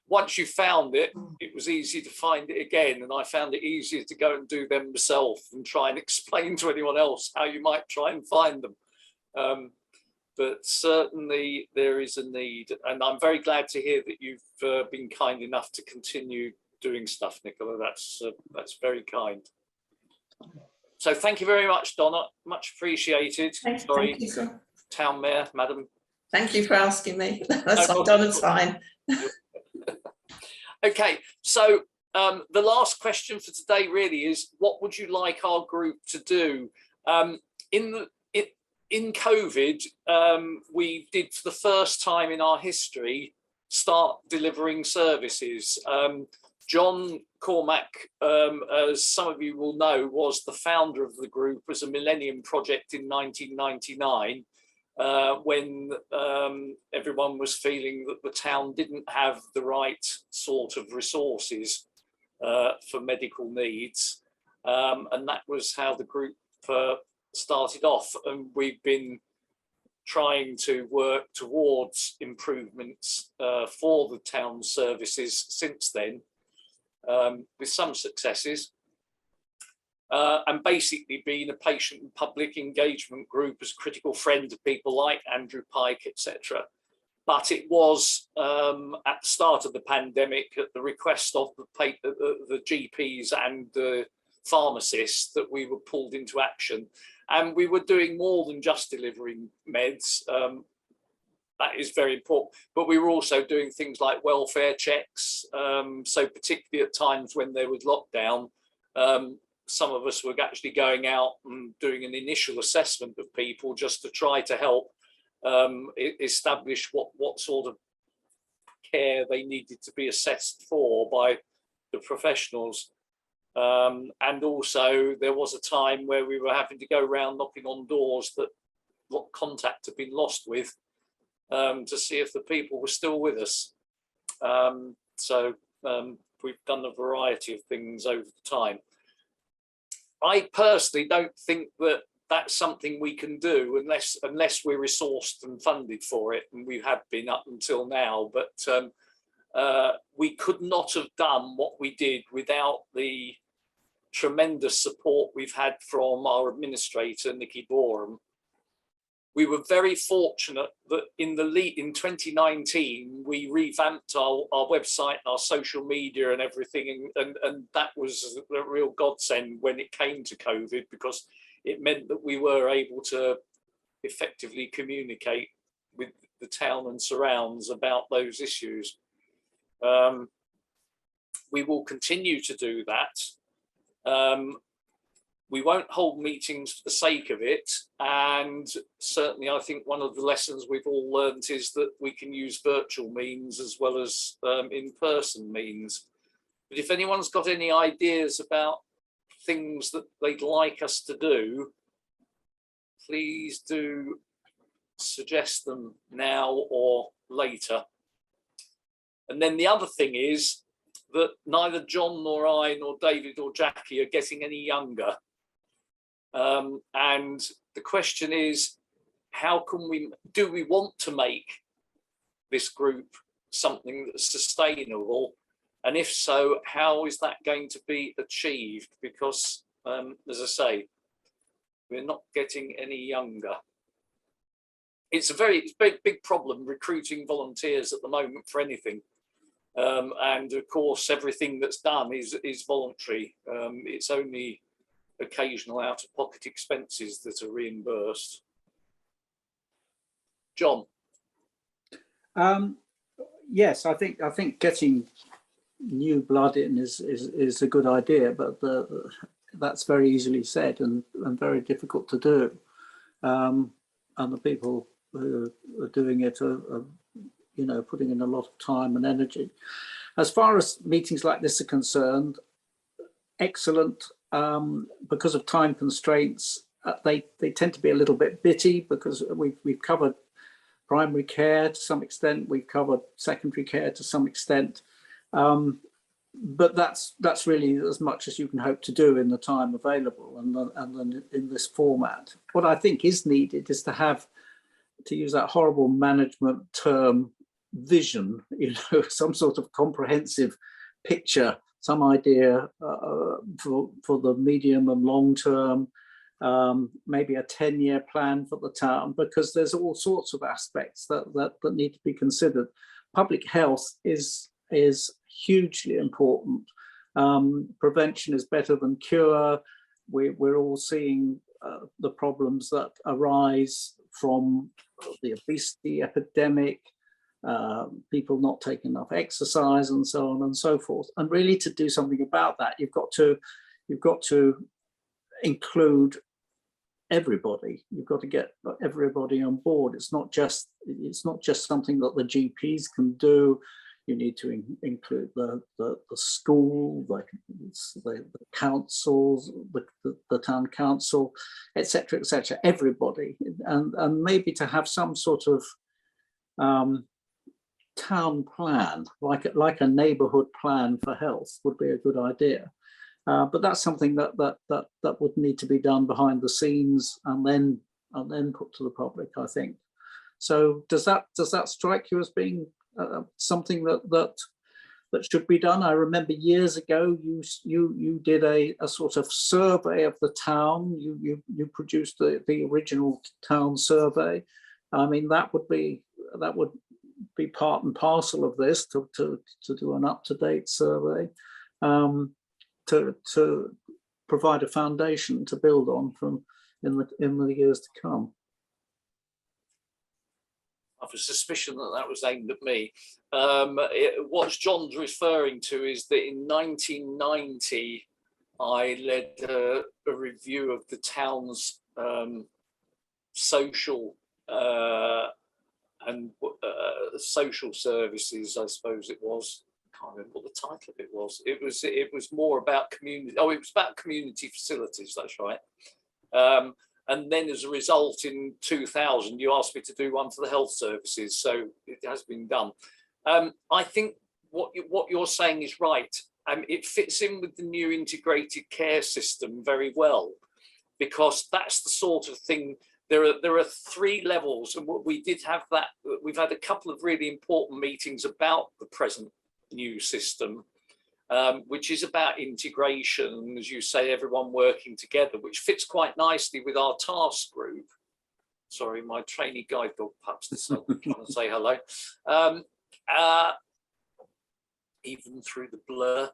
Once you found it, it was easy to find it again, and I found it easier to go and do them myself and try and explain to anyone else how you might try and find them. But certainly there is a need, and I'm very glad to hear that you've been kind enough to continue doing stuff, Nicola. That's very kind. So thank you very much, Donna. Much appreciated. Sorry,
thank you, sir.
Town Mayor, Madam.
Thank you for asking me. That's fine. Donna's fine.
Okay, so the last question for today really is, what would you like our group to do? In COVID, we did for the first time in our history start delivering services. John Cormack, as some of you will know, was the founder of the group as a Millennium Project in 1999. When everyone was feeling that the town didn't have the right sort of resources for medical needs. And that was how the group started off. And we've been trying to work towards improvements for the town services since then, with some successes. And basically being a patient and public engagement group as a critical friend to people like Andrew Pike, etc. But it was at the start of the pandemic, at the request of the GPs and the pharmacists, that we were pulled into action. And we were doing more than just delivering meds. That is very important. But we were also doing things like welfare checks. So particularly at times when there was lockdown, some of us were actually going out and doing an initial assessment of people just to try to help establish what sort of care they needed to be assessed for by the professionals. And also there was a time where we were having to go around knocking on doors that contact had been lost with, to see if the people were still with us. So we've done a variety of things over the time. I personally don't think that that's something we can do unless we're resourced and funded for it, and we have been up until now. But we could not have done what we did without the tremendous support we've had from our administrator, Nikki Boreham. We were very fortunate that in 2019 we revamped our website, our social media and everything, and that was a real godsend when it came to COVID, because it meant that we were able to effectively communicate with the town and surrounds about those issues. We will continue to do that. We won't hold meetings for the sake of it, and certainly I think one of the lessons we've all learned is that we can use virtual means as well as in-person means. But if anyone's got any ideas about things that they'd like us to do, please do suggest them now or later. And then the other thing is that neither John nor I nor David or Jackie are getting any younger. And the question is, how can do we want to make this group something that's sustainable? And if so, how is that going to be achieved? Because, as I say, we're not getting any younger. It's a big problem recruiting volunteers at the moment for anything. And of course, everything that's done is voluntary. It's only occasional out-of-pocket expenses that are reimbursed. John.
Yes, I think getting new blood in is a good idea, but that's very easily said and very difficult to do. And the people who are doing it are putting in a lot of time and energy. As far as meetings like this are concerned, excellent. Because of time constraints, they tend to be a little bit bitty, because we've covered primary care to some extent, we've covered secondary care to some extent, but that's really as much as you can hope to do in the time available and then in this format. What I think is needed is to have, to use that horrible management term, vision, some sort of comprehensive picture, some idea for the medium and long term, maybe a 10-year plan for the town, because there's all sorts of aspects that need to be considered. Public health is hugely important. Prevention is better than cure. We're all seeing the problems that arise from the obesity epidemic, people not taking enough exercise, and so on and so forth. And really, to do something about that, you've got to include everybody. You've got to get everybody on board. It's not just something that the GPs can do. You need to include the school, the councils, the town council, etc., etc. Everybody, and maybe to have some sort of town plan, like a neighbourhood plan for health, would be a good idea. But that's something that would need to be done behind the scenes and then put to the public, I think. So does that strike you as being something that should be done? I remember years ago you did a sort of survey of the town. You produced the original town survey. I mean, that would be part and parcel of this, to do an up-to-date survey, to provide a foundation to build on in the years to come.
I have a suspicion that was aimed at me. What John's referring to is that in 1990, I led a review of the town's social and social services, I suppose it was. I can't remember what the title of it was. It was more about community. Oh, it was about community facilities. That's right. And then as a result, in 2000, you asked me to do one for the health services. So it has been done. I think what you're saying is right. It fits in with the new integrated care system very well, because that's the sort of thing. There are 3 levels, and we did have that. We've had a couple of really important meetings about the present new system, which is about integration, as you say, everyone working together, which fits quite nicely with our task group. Sorry, my trainee guide dog pups this up, trying to say hello. Even through the blur.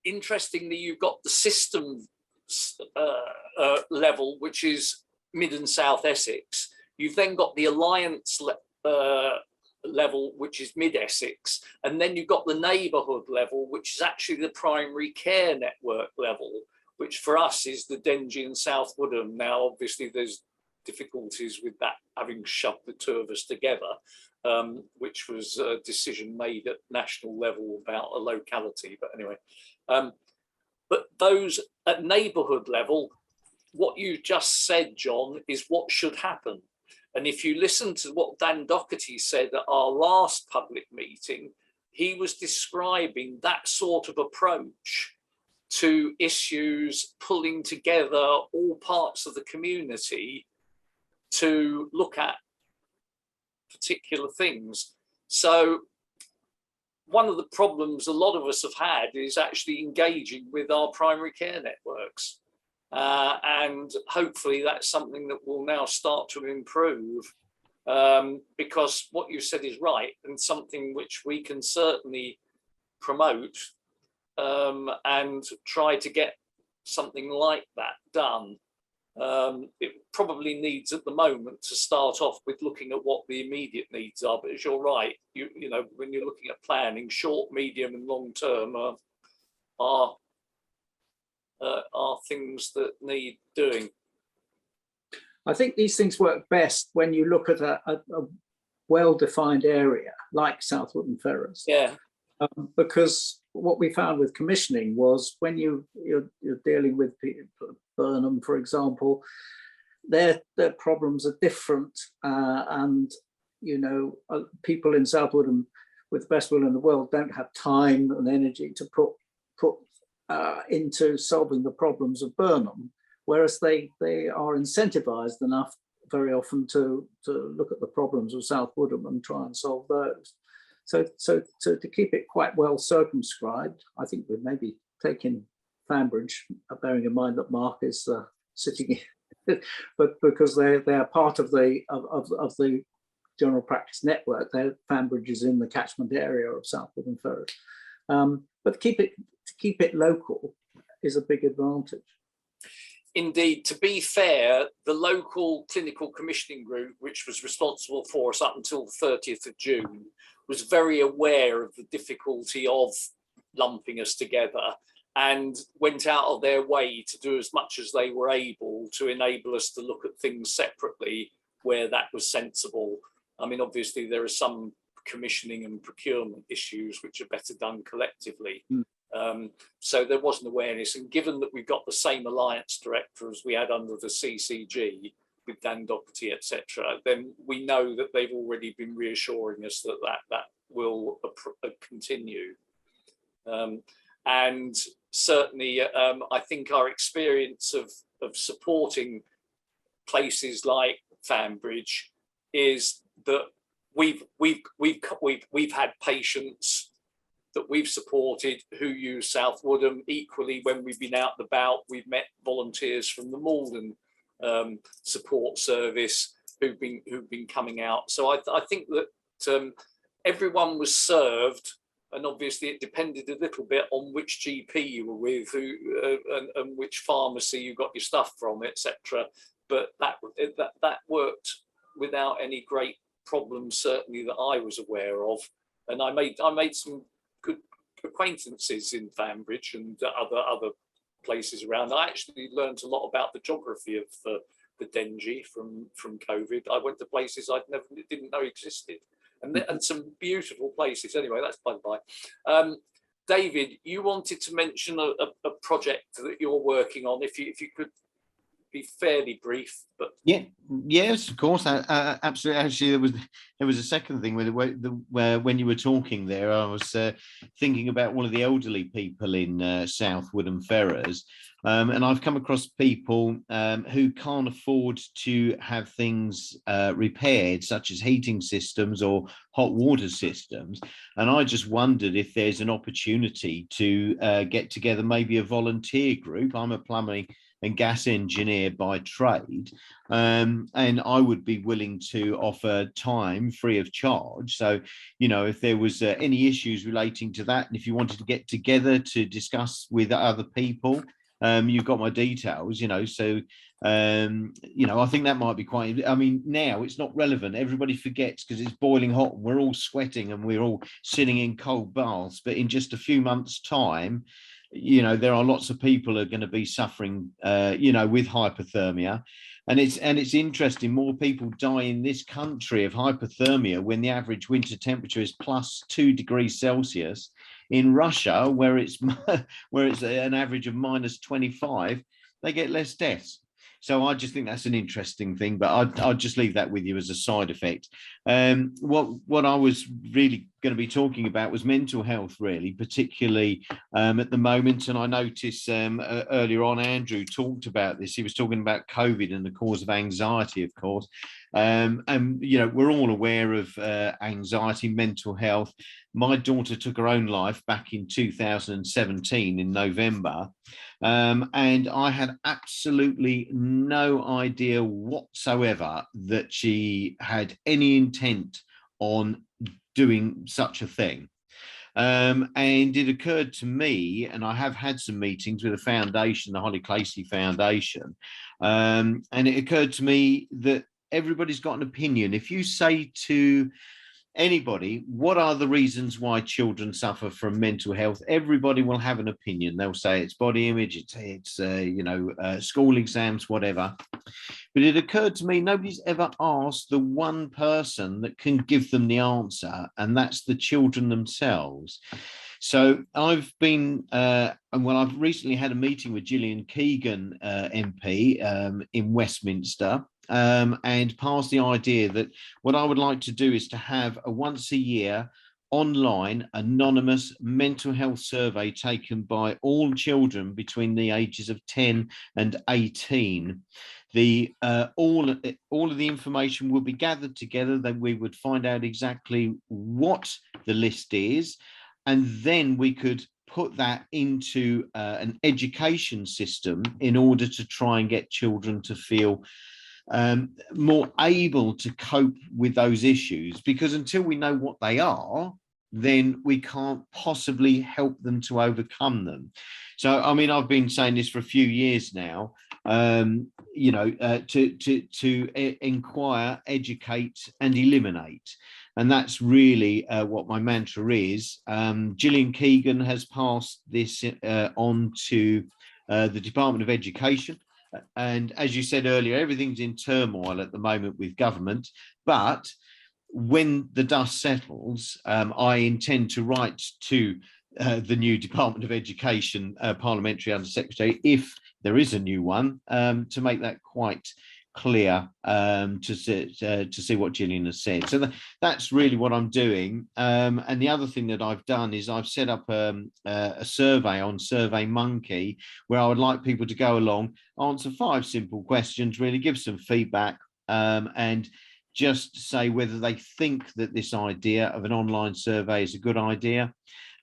Interestingly, you've got the system level, which is Mid and South Essex. You've then got the alliance level, which is Mid Essex, and then you've got the neighbourhood level, which is actually the primary care network level, which for us is the Dengie and South Woodham. Now, obviously, there's difficulties with that having shoved the 2 of us together, which was a decision made at national level about a locality. But anyway, but those at neighbourhood level, what you just said, John, is what should happen. And if you listen to what Dan Doherty said at our last public meeting, he was describing that sort of approach to issues, pulling together all parts of the community to look at particular things. So one of the problems a lot of us have had is actually engaging with our primary care networks. And hopefully that's something that will now start to improve, because what you said is right, and something which we can certainly promote and try to get something like that done. It probably needs at the moment to start off with looking at what the immediate needs are, but as you're right, you know, when you're looking at planning, short, medium and long term are things that need doing.
I think these things work best when you look at a well-defined area like South Woodham Ferrers.
Yeah.
Because what we found with commissioning was when you're dealing with Burnham, for example, their problems are different, and you know, people in South Woodham, with the best will in the world, don't have time and energy to put into solving the problems of Burnham, whereas they are incentivized enough very often to look at the problems of South Woodham and try and solve those. So to keep it quite well circumscribed, I think we'd maybe take in Fanbridge, bearing in mind that Mark is sitting in, but because they are part of the general practice network, Fanbridge is in the catchment area of South Woodham Ferrers. But to keep it local is a big advantage.
Indeed, to be fair, the local clinical commissioning group, which was responsible for us up until the 30th of June, was very aware of the difficulty of lumping us together and went out of their way to do as much as they were able to enable us to look at things separately where that was sensible. I mean, obviously, there are some commissioning and procurement issues which are better done collectively. So there was an awareness, and given that we've got the same alliance director as we had under the CCG with Dan Doherty, etc., then we know that they've already been reassuring us that that will continue. And certainly, I think our experience of supporting places like Fanbridge is that we've had patients that we've supported who use South Woodham. Equally, when we've been out and about, we've met volunteers from the Malden support service who've been coming out. So I think that everyone was served, and obviously it depended a little bit on which GP you were with, and which pharmacy you got your stuff from, etc. But that worked without any great problems, certainly that I was aware of. And I made some good acquaintances in Fanbridge and other places around. I actually learned a lot about the geography of the Dengie from COVID. I went to places I didn't know existed, and some beautiful places. Anyway, that's by the by. David, you wanted to mention a project that you're working on. If you could be fairly brief, but
yes, of course, absolutely. Actually, there was a second thing where when you were talking there, I was thinking about one of the elderly people in South Woodham Ferrers, and I've come across people who can't afford to have things repaired, such as heating systems or hot water systems, and I just wondered if there's an opportunity to get together maybe a volunteer group. I'm a plumbing and gas engineer by trade, and I would be willing to offer time free of charge. So, you know, if there was any issues relating to that, and if you wanted to get together to discuss with other people, you've got my details, you know. So, you know, I think that might be quite, I mean, now it's not relevant. Everybody forgets because it's boiling hot and we're all sweating and we're all sitting in cold baths. But in just a few months' time, you know, there are lots of people who are going to be suffering, you know, with hypothermia. And it's interesting, more people die in this country of hypothermia when the average winter temperature is +2 degrees Celsius. In Russia, where it's an average of -25, they get less deaths. So I just think that's an interesting thing, but I'll just leave that with you as a side effect. What I was really going to be talking about was mental health, really, particularly at the moment. And I noticed earlier on, Andrew talked about this. He was talking about COVID and the cause of anxiety, of course. And, you know, we're all aware of anxiety, mental health. My daughter took her own life back in 2017 in November. And I had absolutely no idea whatsoever that she had any intent on doing such a thing. And it occurred to me, and I have had some meetings with the foundation, the Holly Clacey Foundation, and it occurred to me that everybody's got an opinion. If you say to anybody, what are the reasons why children suffer from mental health? Everybody will have an opinion. They'll say it's body image, it's you know, school exams, whatever. But it occurred to me, nobody's ever asked the one person that can give them the answer, and that's the children themselves. So I've been, I've recently had a meeting with Gillian Keegan, MP, in Westminster, and passed the idea that what I would like to do is to have a once a year online anonymous mental health survey taken by all children between the ages of 10 and 18. All of the information will be gathered together, that we would find out exactly what the list is, and then we could put that into an education system in order to try and get children to feel more able to cope with those issues, because until we know what they are, then we can't possibly help them to overcome them. So, I mean, I've been saying this for a few years now, you know, to inquire, educate and eliminate. And that's really what my mantra is. Gillian Keegan has passed this on to the Department of Education. And as you said earlier, everything's in turmoil at the moment with government. But when the dust settles, I intend to write to the new Department of Education Parliamentary Undersecretary, if there is a new one, to make that quite clear, to see what Gillian has said. So that's really what I'm doing. And the other thing that I've done is I've set up a survey on SurveyMonkey, where I would like people to go along, answer 5 simple questions, really give some feedback, and just say whether they think that this idea of an online survey is a good idea.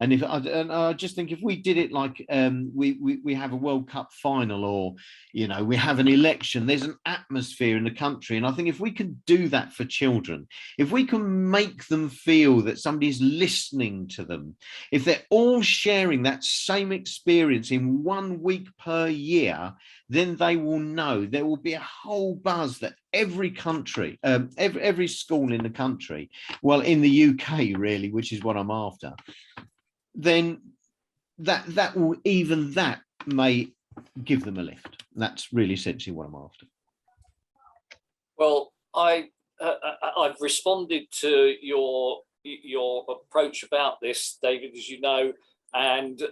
And I just think if we did it like we have a World Cup final, or, you know, we have an election, there's an atmosphere in the country. And I think if we can do that for children, if we can make them feel that somebody's listening to them, if they're all sharing that same experience in 1 week per year, then they will know there will be a whole buzz that every country, every school in the country, well, in the UK really, which is what I'm after, then that will, even that may give them a lift. That's really essentially what I'm after.
Well, I've responded to your approach about this, David, as you know, and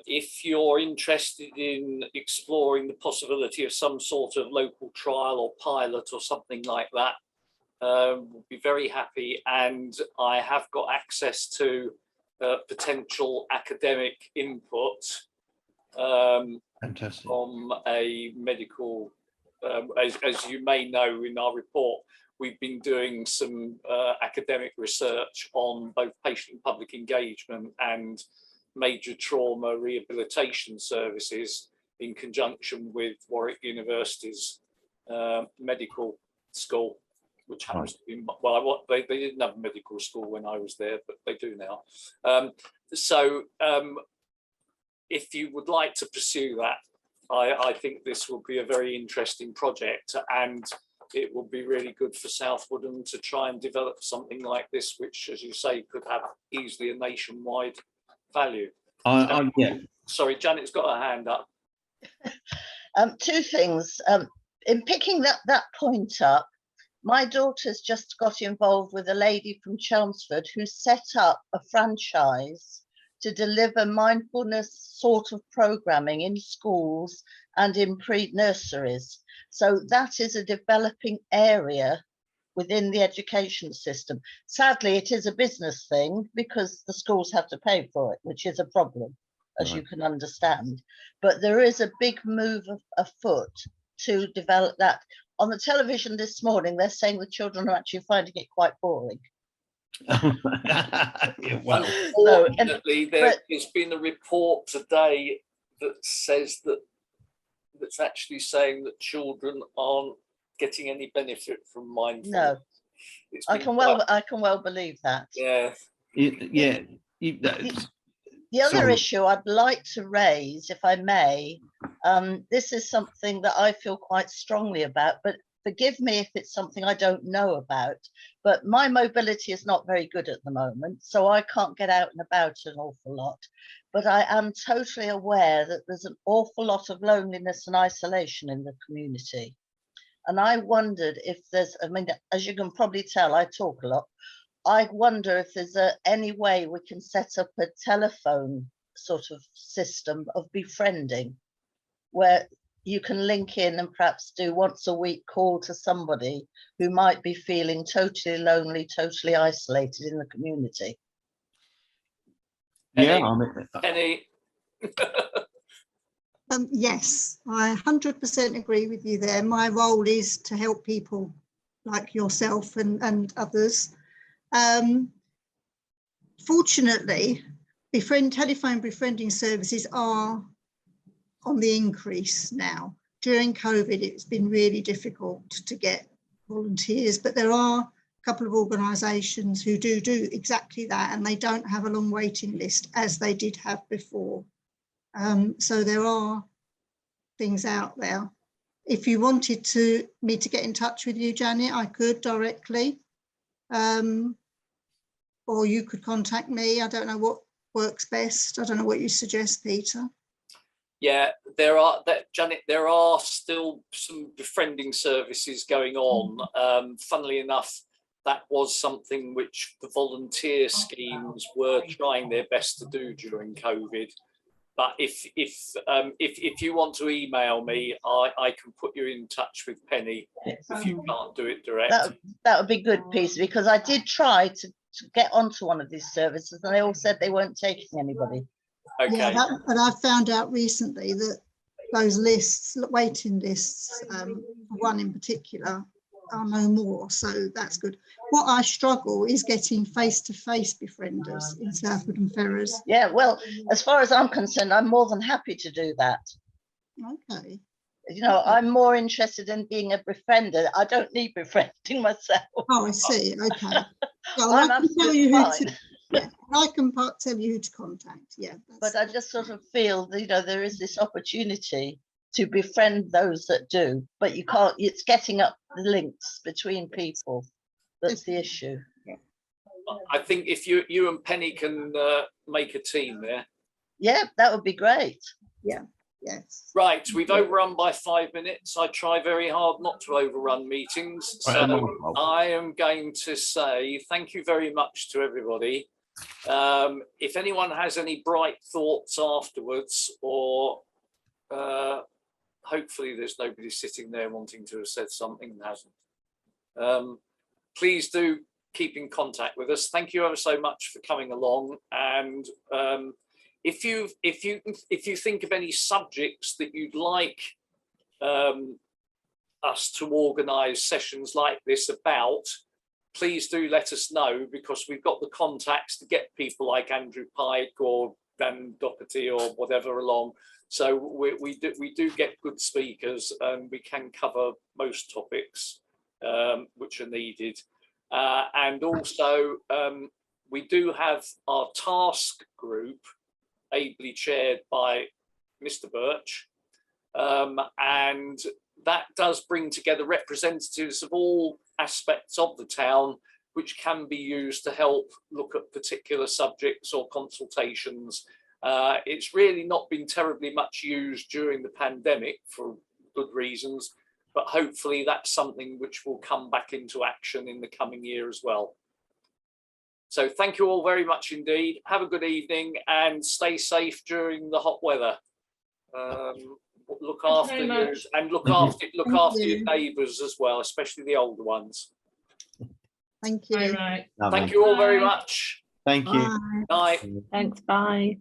if you're interested in exploring the possibility of some sort of local trial or pilot or something like that, we'll be very happy. And I have got access to potential academic input from a medical, as you may know, in our report, we've been doing some academic research on both patient and public engagement and major trauma rehabilitation services in conjunction with Warwick University's medical school, which happens to be, well, they didn't have a medical school when I was there, but they do now. So if you would like to pursue that, I think this will be a very interesting project, and it will be really good for South Woodham to try and develop something like this, which, as you say, could have easily a nationwide value.
Yeah.
Sorry, Janet's got her hand up.
2 things. In picking that point up, my daughter's just got involved with a lady from Chelmsford who set up a franchise to deliver mindfulness sort of programming in schools and in pre-nurseries. So that is a developing area within the education system. Sadly, it is a business thing because the schools have to pay for it, which is a problem, as you can understand. But there is a big move afoot to develop that. On the television this morning, they're saying the children are actually finding it quite boring.
Yeah, well,
unfortunately, there's been a report today that says that's actually saying that children aren't getting any benefit from mindfulness.
No, I can well believe that.
Yeah.
Yeah.
The other issue I'd like to raise, if I may, this is something that I feel quite strongly about, but forgive me if it's something I don't know about, but my mobility is not very good at the moment, so I can't get out and about an awful lot. But I am totally aware that there's an awful lot of loneliness and isolation in the community. And I wondered if there's, I mean, as you can probably tell, I talk a lot. I wonder if there's any way we can set up a telephone sort of system of befriending, where you can link in and perhaps do once a week call to somebody who might be feeling totally lonely, totally isolated in the community.
Yeah,
Penny.
Yes, I 100% agree with you there. My role is to help people like yourself and others. Fortunately, telephone befriending services are on the increase now. During COVID, it's been really difficult to get volunteers, but there are a couple of organisations who do exactly that, and they don't have a long waiting list as they did have before. So there are things out there. If you wanted me to get in touch with you, Janet, I could directly, or you could contact me. I don't know what works best. I don't know what you suggest, Peter.
Yeah, Janet, there are still some befriending services going on. Funnily enough, that was something which the volunteer schemes were trying their best to do during COVID. But if you want to email me, I can put you in touch with Penny if you can't do it direct.
That would be good, Peter, because I did try to get onto one of these services and they all said they weren't taking anybody.
Okay.
Yeah, but I found out recently that those lists, waiting lists, one in particular, are no more. So that's good. What I struggle is getting face-to-face befrienders in Southwood and Ferrers.
Yeah, well, as far as I'm concerned, I'm more than happy to do that.
Okay.
You know, I'm more interested in being a befriender. I don't need befriending myself.
Oh, I see. Okay. Well,
I'm
I can tell you
fine.
Yeah, I can tell you who to contact. Yeah.
But I just sort of feel that, you know, there is this opportunity to befriend those that do, but you can't, it's getting up the links between people. That's the issue.
Yeah.
I think if you and Penny can make a team there.
Yeah, that would be great.
Yeah. Yes.
Right, we've overrun by 5 minutes. I try very hard not to overrun meetings. So I am going to say thank you very much to everybody. If anyone has any bright thoughts afterwards, or hopefully there's nobody sitting there wanting to have said something and hasn't, please do keep in contact with us. Thank you ever so much for coming along. And if you think of any subjects that you'd like us to organise sessions like this about, please do let us know, because we've got the contacts to get people like Andrew Pike or Dan Doherty or whatever along. So we do get good speakers, and we can cover most topics which are needed. And also we do have our task group, ably chaired by Mr. Birch, and that does bring together representatives of all aspects of the town, which can be used to help look at particular subjects or consultations. It's really not been terribly much used during the pandemic for good reasons, but hopefully that's something which will come back into action in the coming year as well. So thank you all very much indeed. Have a good evening and stay safe during the hot weather. Look after you, and look after your neighbours as well, especially the older ones.
Thank you.
Right.
Thank you all very much.
Thank you.
Bye.
Thanks. Bye.